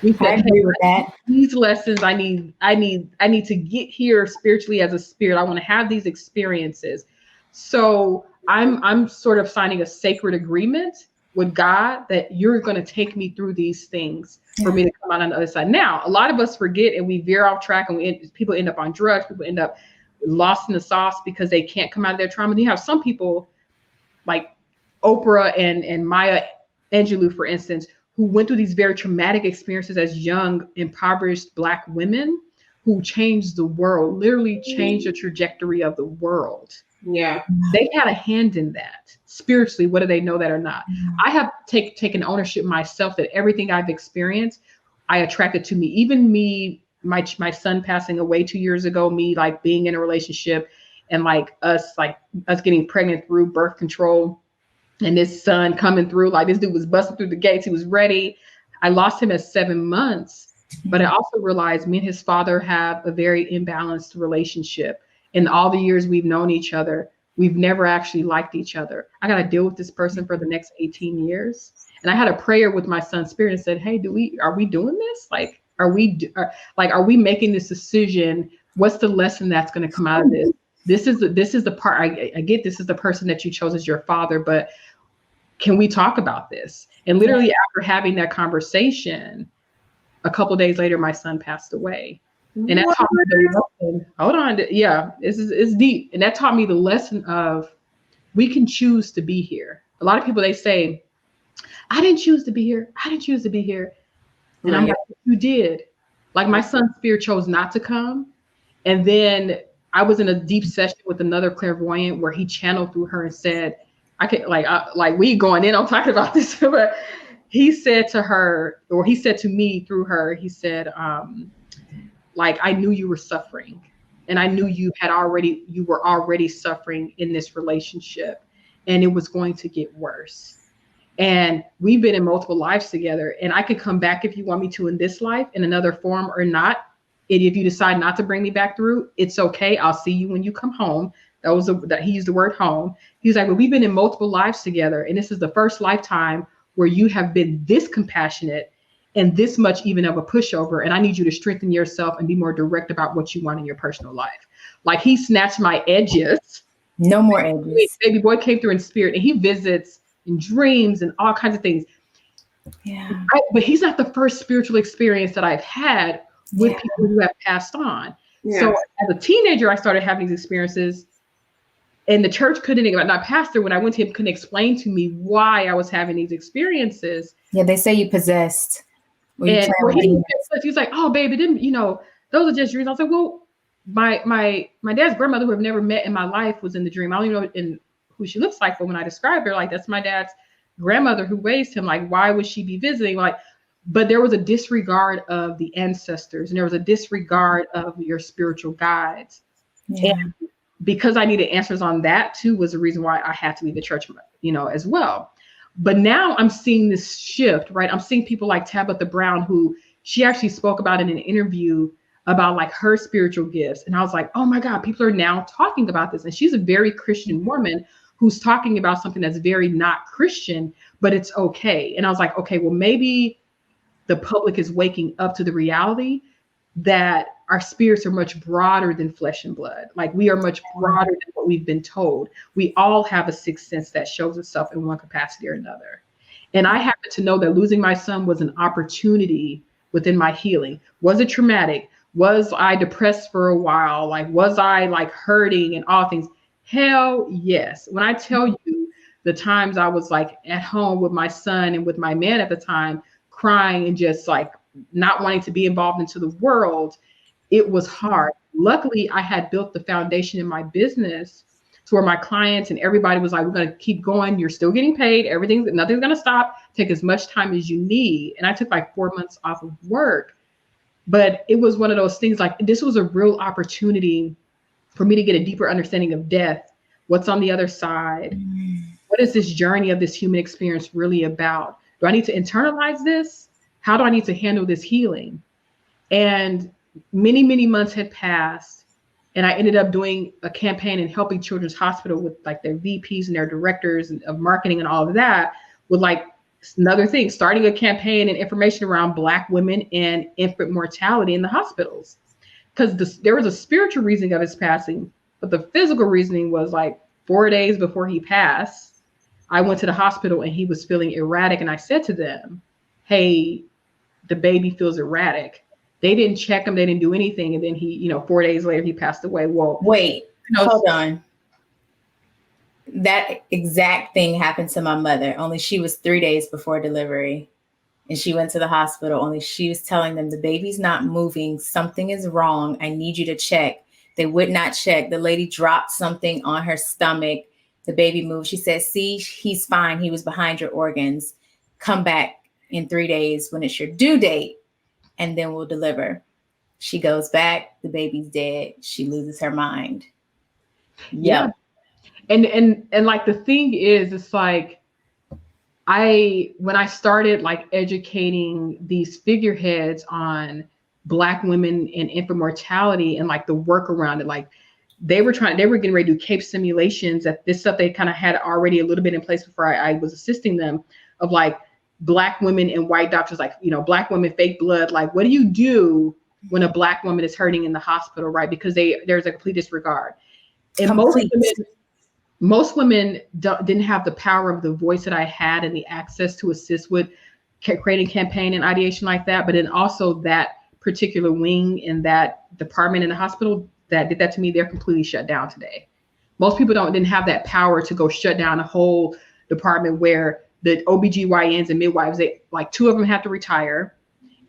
We said, hey, with that. These lessons I need to get here spiritually as a spirit. I want to have these experiences. So I'm sort of signing a sacred agreement with God that you're going to take me through these things for me to come out on the other side. Now, a lot of us forget and we veer off track, and people end up on drugs. People end up lost in the sauce because they can't come out of their trauma. And you have some people like Oprah and Maya Angelou, for instance, who went through these very traumatic experiences as young, impoverished Black women who changed the world, literally changed the trajectory of the world. Yeah. They had a hand in that. Spiritually, whether they know that or not. I have taken ownership myself that everything I've experienced, I attracted to me. Even me, my son passing away 2 years ago, me like being in a relationship and like us getting pregnant through birth control, and this son coming through, like this dude was busting through the gates. He was ready. I lost him at 7 months, but I also realized me and his father have a very imbalanced relationship. In all the years we've known each other, we've never actually liked each other. I got to deal with this person for the next 18 years. And I had a prayer with my son's spirit and said, hey, are we doing this? Like, are we making this decision? What's the lesson that's going to come out of this? This is the part I get. This is the person that you chose as your father, but can we talk about this? And literally after having that conversation, a couple of days later, my son passed away. And that taught me the lesson. Hold on. Yeah, it's deep. And that taught me the lesson of we can choose to be here. A lot of people, they say, I didn't choose to be here. I didn't choose to be here. And I'm like, you did. Like my son's spirit chose not to come. And then I was in a deep session with another clairvoyant where he channeled through her and said, I can't like we going in on talking about this, but he said to her, or he said to me through her, he said, like, I knew you were suffering, and I knew you were already suffering in this relationship, and it was going to get worse. And we've been in multiple lives together, and I could come back if you want me to in this life in another form or not. And if you decide not to bring me back through, it's okay. I'll see you when you come home. That he used the word home. He's like, well, we've been in multiple lives together, and this is the first lifetime where you have been this compassionate and this much even of a pushover. And I need you to strengthen yourself and be more direct about what you want in your personal life. Like he snatched my edges. No more edges. Baby boy came through in spirit, and he visits in dreams and all kinds of things. Yeah. But he's not the first spiritual experience that I've had with people who have passed on. Yeah. So as a teenager, I started having these experiences, and the church my pastor, when I went to him, couldn't explain to me why I was having these experiences. Yeah, they say you possessed. And he was like, oh, baby, those are just dreams. I was like, well, my dad's grandmother, who I've never met in my life, was in the dream. I don't even know who she looks like, but when I described her, like, that's my dad's grandmother who raised him. Like, why would she be visiting? Like, but there was a disregard of the ancestors, and there was a disregard of your spiritual guides. Yeah. And because I needed answers on that too, was the reason why I had to leave the church, as well. But now I'm seeing this shift, right? I'm seeing people like Tabitha Brown, who she actually spoke about in an interview about like her spiritual gifts. And I was like, oh my God, people are now talking about this. And she's a very Christian woman who's talking about something that's very not Christian, but it's okay. And I was like, okay, well, maybe the public is waking up to the reality that our spirits are much broader than flesh and blood. Like, we are much broader than what we've been told. We all have a sixth sense that shows itself in one capacity or another. And I happen to know that losing my son was an opportunity within my healing. Was it traumatic? Was I depressed for a while? Like, was I like hurting and all things? Hell yes. When I tell you the times I was like at home with my son and with my man at the time, crying and just like not wanting to be involved into the world, it was hard. Luckily, I had built the foundation in my business to where my clients and everybody was like, we're going to keep going. You're still getting paid. Nothing's going to stop. Take as much time as you need. And I took like 4 months off of work. But it was one of those things, like, this was a real opportunity for me to get a deeper understanding of death. What's on the other side? What is this journey of this human experience really about? Do I need to internalize this? How do I need to handle this healing? And many, many months had passed, and I ended up doing a campaign and helping Children's Hospital with like their VPs and their directors of marketing and all of that, with like another thing, starting a campaign and information around Black women and infant mortality in the hospitals. Because there was a spiritual reasoning of his passing, but the physical reasoning was like 4 days before he passed, I went to the hospital and he was feeling erratic. And I said to them, hey, the baby feels erratic. They didn't check him. They didn't do anything. And then he, 4 days later, he passed away. Well, wait, hold on. That exact thing happened to my mother, only she was 3 days before delivery. And she went to the hospital, only she was telling them the baby's not moving. Something is wrong. I need you to check. They would not check. The lady dropped something on her stomach. The baby moved. She said, see, he's fine. He was behind your organs. Come back in 3 days when it's your due date, and then we'll deliver. She goes back. The baby's dead. She loses her mind. Yeah. And like, the thing is, it's like, when I started like educating these figureheads on Black women and infant mortality and like the work around it, like they were getting ready to do CAPE simulations, that this stuff they kind of had already a little bit in place before I was assisting them, of like Black women and white doctors, like, Black women, fake blood. Like, what do you do when a Black woman is hurting in the hospital, right? Because there's a complete disregard. And most women didn't have the power of the voice that I had and the access to assist with creating campaign and ideation like that. But then also that particular wing in that department in the hospital that did that to me, they're completely shut down today. Most people didn't have that power to go shut down a whole department where the OBGYNs and midwives, like 2 of them had to retire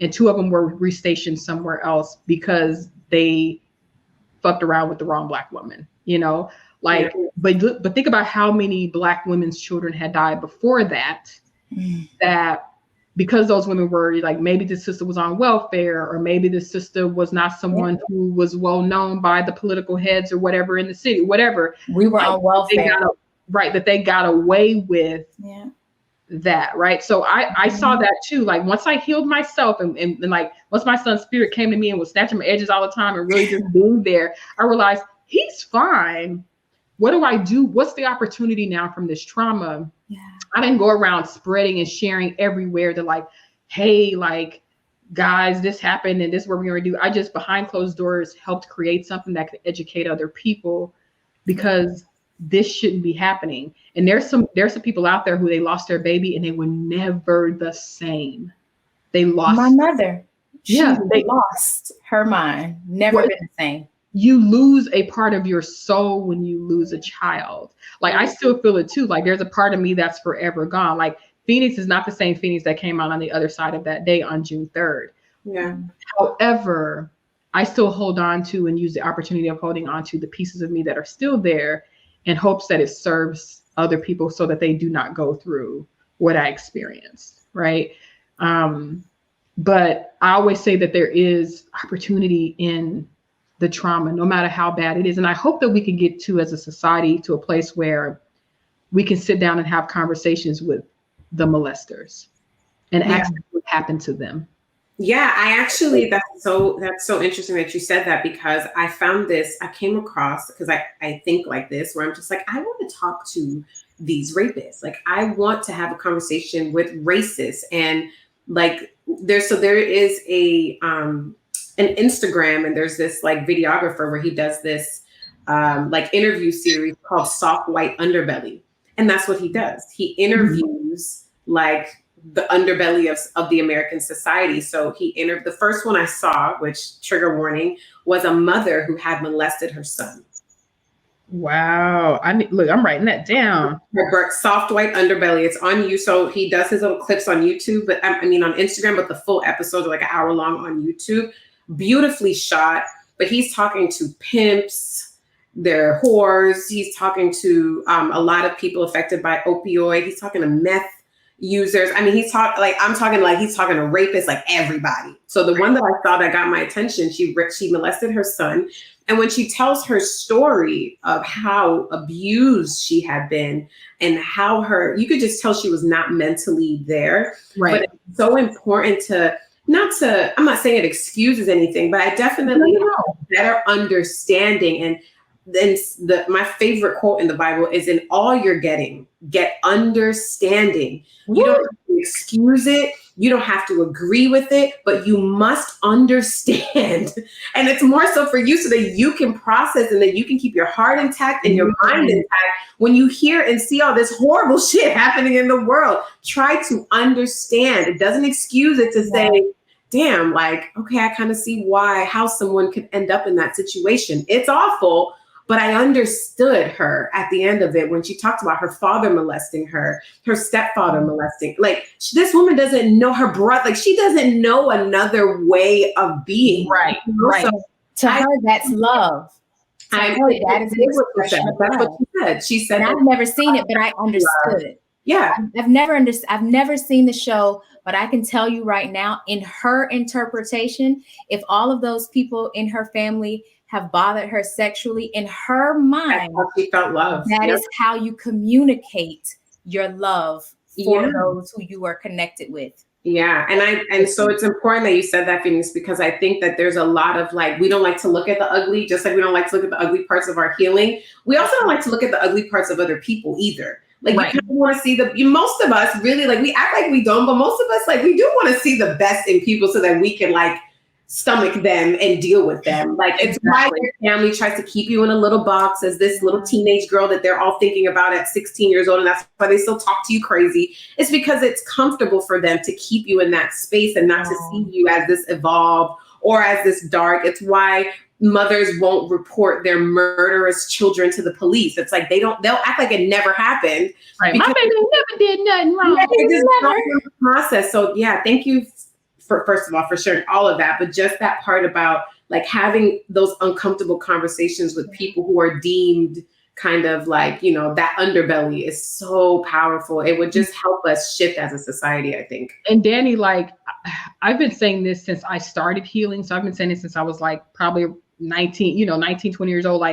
and 2 of them were restationed somewhere else because they fucked around with the wrong Black woman, Like, yeah. But think about how many Black women's children had died before that, that because those women were like, maybe the sister was on welfare, or maybe the sister was not someone who was well known by the political heads or whatever in the city, whatever. We were on welfare. That they got away with that, right? So I saw that too. Like, once I healed myself and like once my son's spirit came to me and was snatching my edges all the time and really just being there, I realized he's fine. What do I do? What's the opportunity now from this trauma? Yeah. I didn't go around spreading and sharing everywhere to like, hey, like, guys, this happened and this is what we're going to do. I just behind closed doors helped create something that could educate other people, because this shouldn't be happening. And there's some people out there who they lost their baby and they were never the same. They lost my mother. They lost her mind. Never been the same. You lose a part of your soul when you lose a child. Like, I still feel it too. Like, there's a part of me that's forever gone. Like, Phoenix is not the same Phoenix that came out on the other side of that day on June 3rd. Yeah. However, I still hold on to and use the opportunity of holding on to the pieces of me that are still there in hopes that it serves other people so that they do not go through what I experienced, right? But I always say that there is opportunity in the trauma, no matter how bad it is. And I hope that we can get to, as a society, to a place where we can sit down and have conversations with the molesters and ask them what happened to them. Yeah, that's so interesting that you said that, because I came across, because I think like this, where I'm just like, I want to talk to these rapists. Like, I want to have a conversation with racists. And like, there is an Instagram, and there's this like videographer where he does this like interview series called Soft White Underbelly. And that's what he does. He interviews like the underbelly of the American society. So the first one I saw, which, trigger warning, was a mother who had molested her son. Wow. I'm writing that down. Soft White Underbelly. It's on you. So he does his little clips on YouTube, but on Instagram, but the full episodes are like an hour long on YouTube. Beautifully shot. But he's talking to pimps, they're whores. He's talking to a lot of people affected by opioid. He's talking to meth users. He's talking to rapists, like everybody. So the one that I saw that got my attention, she molested her son. And when she tells her story of how abused she had been and how you could just tell she was not mentally there. Right. But it's so important I'm not saying it excuses anything, but I definitely have a better understanding. And then my favorite quote in the Bible is, in all you're getting, get understanding. You don't have to excuse it. You don't have to agree with it, but you must understand. And it's more so for you so that you can process and that you can keep your heart intact and your mind intact when you hear and see all this horrible shit happening in the world. Try to understand. It doesn't excuse it to say, damn, like, okay, I kind of see how someone could end up in that situation. It's awful. But I understood her at the end of it when she talked about her father molesting her stepfather molesting. Like, this woman doesn't know her brother. Like, she doesn't know another way of being. Right, right. So to her, that's love. That is an expression of love. That's what she said. She said, I've never seen it, but I understood it. Yeah. I've never seen the show, but I can tell you right now, in her interpretation, if all of those people in her family have bothered her sexually, in her mind, she felt love. That is how you communicate your love for those who you are connected with. Yeah. And so it's important that you said that, Phoenix, because I think that there's a lot of we don't like to look at the ugly, just like we don't like to look at the ugly parts of our healing. We also don't like to look at the ugly parts of other people either. Like, you kind of want to see most of us really, we act like we don't, but most of us, we do want to see the best in people so that we can stomach them and deal with them. It's why your family tries to keep you in a little box as this little teenage girl that they're all thinking about at 16 years old. And that's why they still talk to you crazy. It's because it's comfortable for them to keep you in that space and not to see you as this evolved or as this dark. It's why mothers won't report their murderous children to the police. It's like they'll act like it never happened. Right. My baby never did nothing wrong. It just not in the process. So yeah, thank you first of all for sharing all of that, but just that part about having those uncomfortable conversations with people who are deemed kind of that underbelly is so powerful. It would just help us shift as a society, I think. And Dani, I've been saying this since I started healing. So I've been saying it since I was probably 19, 20 years old.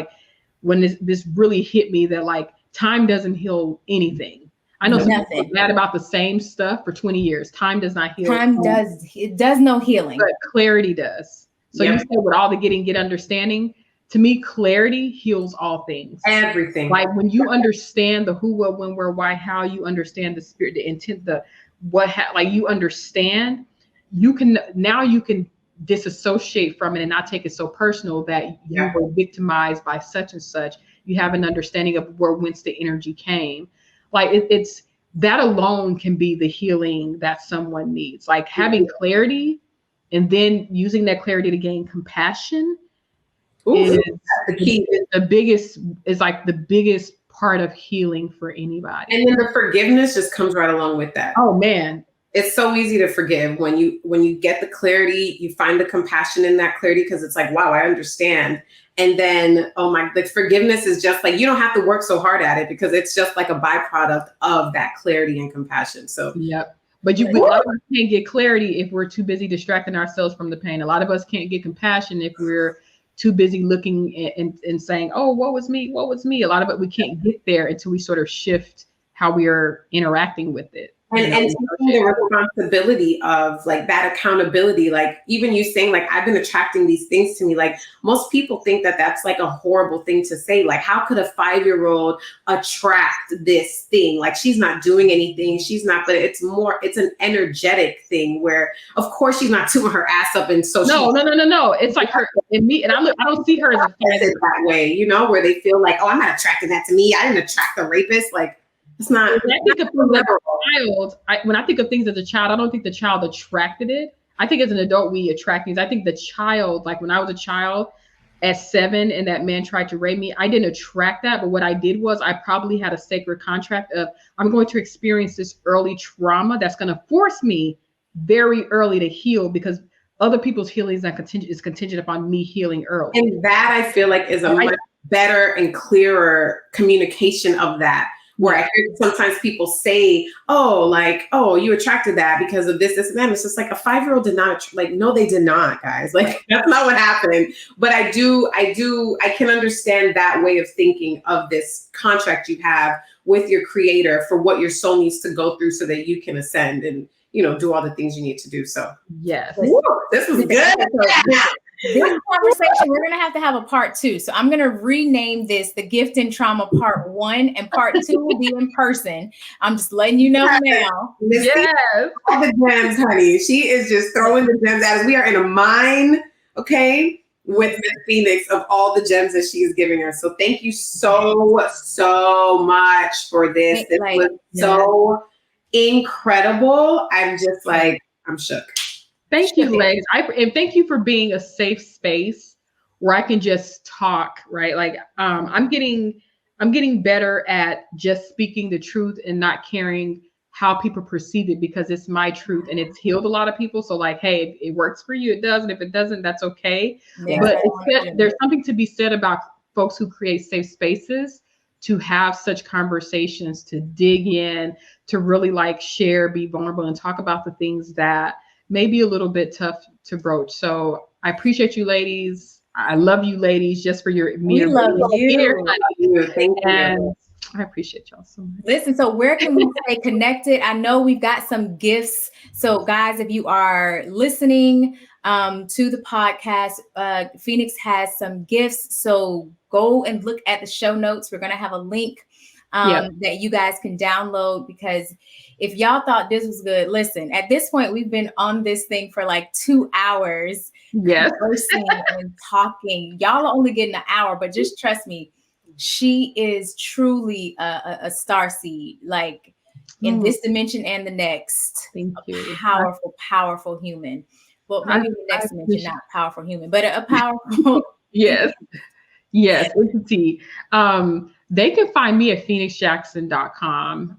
When this really hit me that time doesn't heal anything. I know some people are mad about the same stuff for 20 years. Time does not heal. It does no healing. But clarity does. So you said with all the get understanding, to me, clarity heals all things. Everything. When you understand the who, what, when, where, why, how, you understand the spirit, the intent, you understand, you can disassociate from it and not take it so personal that you were victimized by such and such. You have an understanding of whence the energy came. It's that alone can be the healing that someone needs. Having clarity and then using that clarity to gain compassion is the key. The biggest part of healing for anybody. And then the forgiveness just comes right along with that. Oh man. it's so easy to forgive when you get the clarity, you find the compassion in that clarity, because it's like, wow, I understand. And then, like forgiveness is just like, you don't have to work so hard at it, because it's just like a byproduct of that clarity and compassion. So yep. But a lot of us can't get clarity if we're too busy distracting ourselves from the pain. A lot of us can't get compassion if we're too busy looking and saying, oh, what was me? What was me? A lot of it, we can't get there until we sort of shift how we are interacting with it. And taking the responsibility of like that accountability, like even you saying like, I've been attracting these things to me. Like most people think that that's like a horrible thing to say. Like, how could a 5-year-old attract this thing? Like she's not doing anything. She's not, but it's an energetic thing where of course she's not doing her ass up. And so no. It's like her and me. And I don't see her as a that way, you know, where they feel like, oh, I'm not attracting that to me. I didn't attract a rapist. Like, it's not. When I think of things as a child, I don't think the child attracted it. I think as an adult, we attract things. I think the child, like when I was a child at 7 and that man tried to rape me, I didn't attract that. But what I did was I probably had a sacred contract of, I'm going to experience this early trauma that's going to force me very early to heal, because other people's healing is contingent upon me healing early. And that I feel like is a much better and clearer communication of that. Where I hear sometimes people say, oh, you attracted that because of this, and that. It's just like a 5-year-old did not, like, no, they did not, guys. Like, that's not what happened. But I can understand that way of thinking of this contract you have with your creator for what your soul needs to go through so that you can ascend and, you know, do all the things you need to do. So, yes. Woo, this was good. This conversation, we're going to have a part 2. So I'm going to rename this the Gift and Trauma Part 1, and Part 2 will be in person. I'm just letting you know now. Yes. All the gems, honey. She is just throwing the gems at us. We are in a mine, okay, with Miss Phoenix of all the gems that she is giving us. So thank you so much for this. It was so incredible. I'm just like, I'm shook. Thank you, ladies. And thank you for being a safe space where I can just talk, right? Like, I'm getting better at just speaking the truth and not caring how people perceive it, because it's my truth and it's healed a lot of people. So like, hey, if it works for you, it does. And if it doesn't, that's okay. Yeah. But there's something to be said about folks who create safe spaces to have such conversations, to dig in, to really like share, be vulnerable, and talk about the things that maybe a little bit tough to broach. So I appreciate you, ladies. I love you, ladies, just for your we love you. Thank you. And I appreciate y'all so much. Listen, so where can we stay connected? I know we've got some gifts. So guys, if you are listening to the podcast, Phoenix has some gifts. So go and look at the show notes. We're going to have a link that you guys can download, because if y'all thought this was good, listen, at this point, we've been on this thing for like 2 hours. Yes. Conversing and talking. Y'all are only getting an hour, but just trust me, she is truly a starseed, like in this dimension and the next. Thank you. Powerful human. Well, maybe the next dimension, not powerful human, but a powerful. Yes, entity. They can find me at phoenixjackson.com.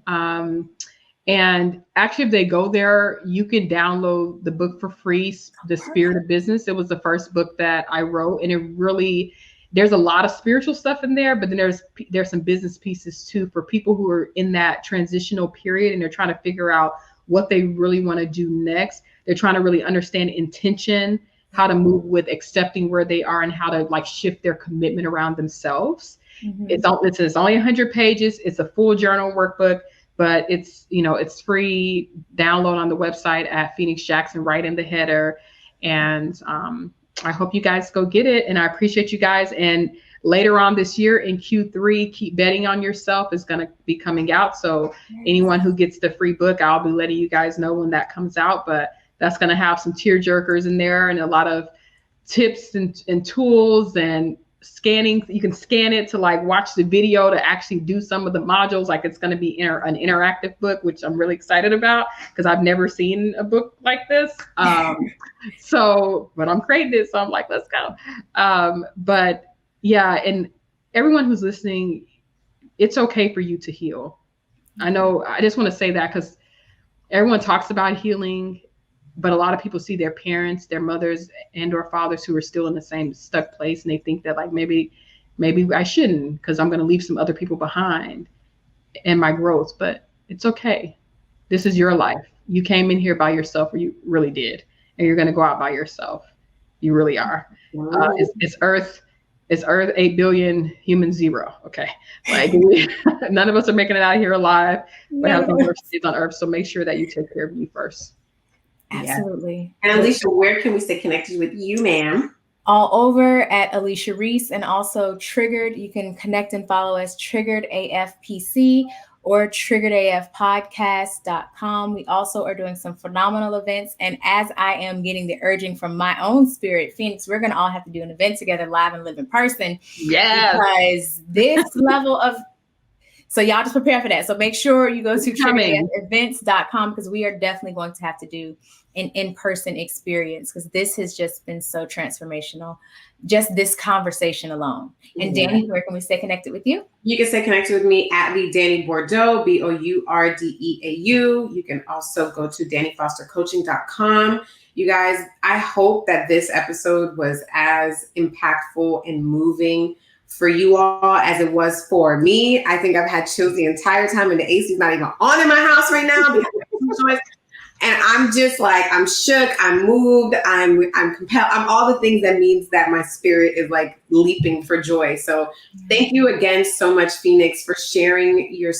And actually, if they go there, you can download the book for free, The Spirit of Business. It was the first book that I wrote, and it really, there's a lot of spiritual stuff in there, but then there's some business pieces too for people who are in that transitional period and they're trying to figure out what they really want to do next. They're trying to really understand intention, how to move with accepting where they are, and how to like shift their commitment around themselves. Mm-hmm. It's only 100 pages. It's a full journal workbook, but it's free. Download on the website at Phoenix Jackson, right in the header. And I hope you guys go get it. And I appreciate you guys. And later on this year in Q3, Keep Betting on Yourself is going to be coming out. So anyone who gets the free book, I'll be letting you guys know when that comes out. But that's going to have some tear jerkers in there and a lot of tips and tools and scanning. You can scan it to like watch the video to actually do some of the modules. Like it's going to be an interactive book, which I'm really excited about because I've never seen a book like this. But I'm creating it. So I'm like, let's go. But yeah. And everyone who's listening, it's okay for you to heal. I know. I just want to say that because everyone talks about healing, but a lot of people see their parents, their mothers and or fathers who are still in the same stuck place. And they think that like, maybe I shouldn't, because I'm going to leave some other people behind in my growth, but it's okay. This is your life. You came in here by yourself, or you really did. And you're going to go out by yourself. You really are. It's Earth 8 billion, human 0. Okay. Like none of us are making it out here alive. We have the worst days on Earth. So make sure that you take care of you first. Absolutely. Yeah. And Alechia, where can we stay connected with you, ma'am? All over at Alechia Reese, and also Triggered. You can connect and follow us, Triggered AFPC or triggeredafpodcast.com. We also are doing some phenomenal events. And as I am getting the urging from my own spirit, Phoenix, we're going to all have to do an event together, live and live in person. Yeah. Because this level of, so y'all just prepare for that. So make sure you go to triggeredafevents.com, because we are definitely going to have to do an in-person experience, because this has just been so transformational. Just this conversation alone. And Dani, where can we stay connected with you? You can stay connected with me at the Dani Bordeaux, BOURDEAU. You can also go to DaniFosterCoaching.com. You guys, I hope that this episode was as impactful and moving for you all as it was for me. I think I've had chills the entire time, and the AC is not even on in my house right now because and I'm just like, I'm shook, I'm moved, I'm compelled, I'm all the things that means that my spirit is like leaping for joy. So thank you again so much, Phoenix, for sharing your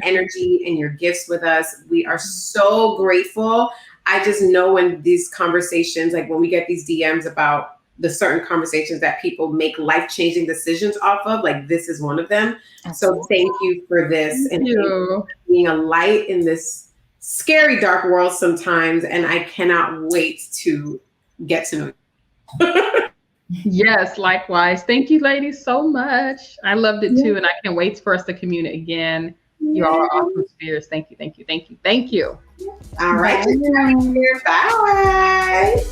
energy and your gifts with us. We are so grateful. I just know when these conversations, like when we get these DMs about the certain conversations that people make life-changing decisions off of, like this is one of them. So thank you for this. Thank you for being a light in this scary, dark world sometimes. And I cannot wait to get to know you. Yes, likewise. Thank you, ladies, so much. I loved it too. And I can't wait for us to communicate again. You all are awesome spirits. Thank you. All right. Bye.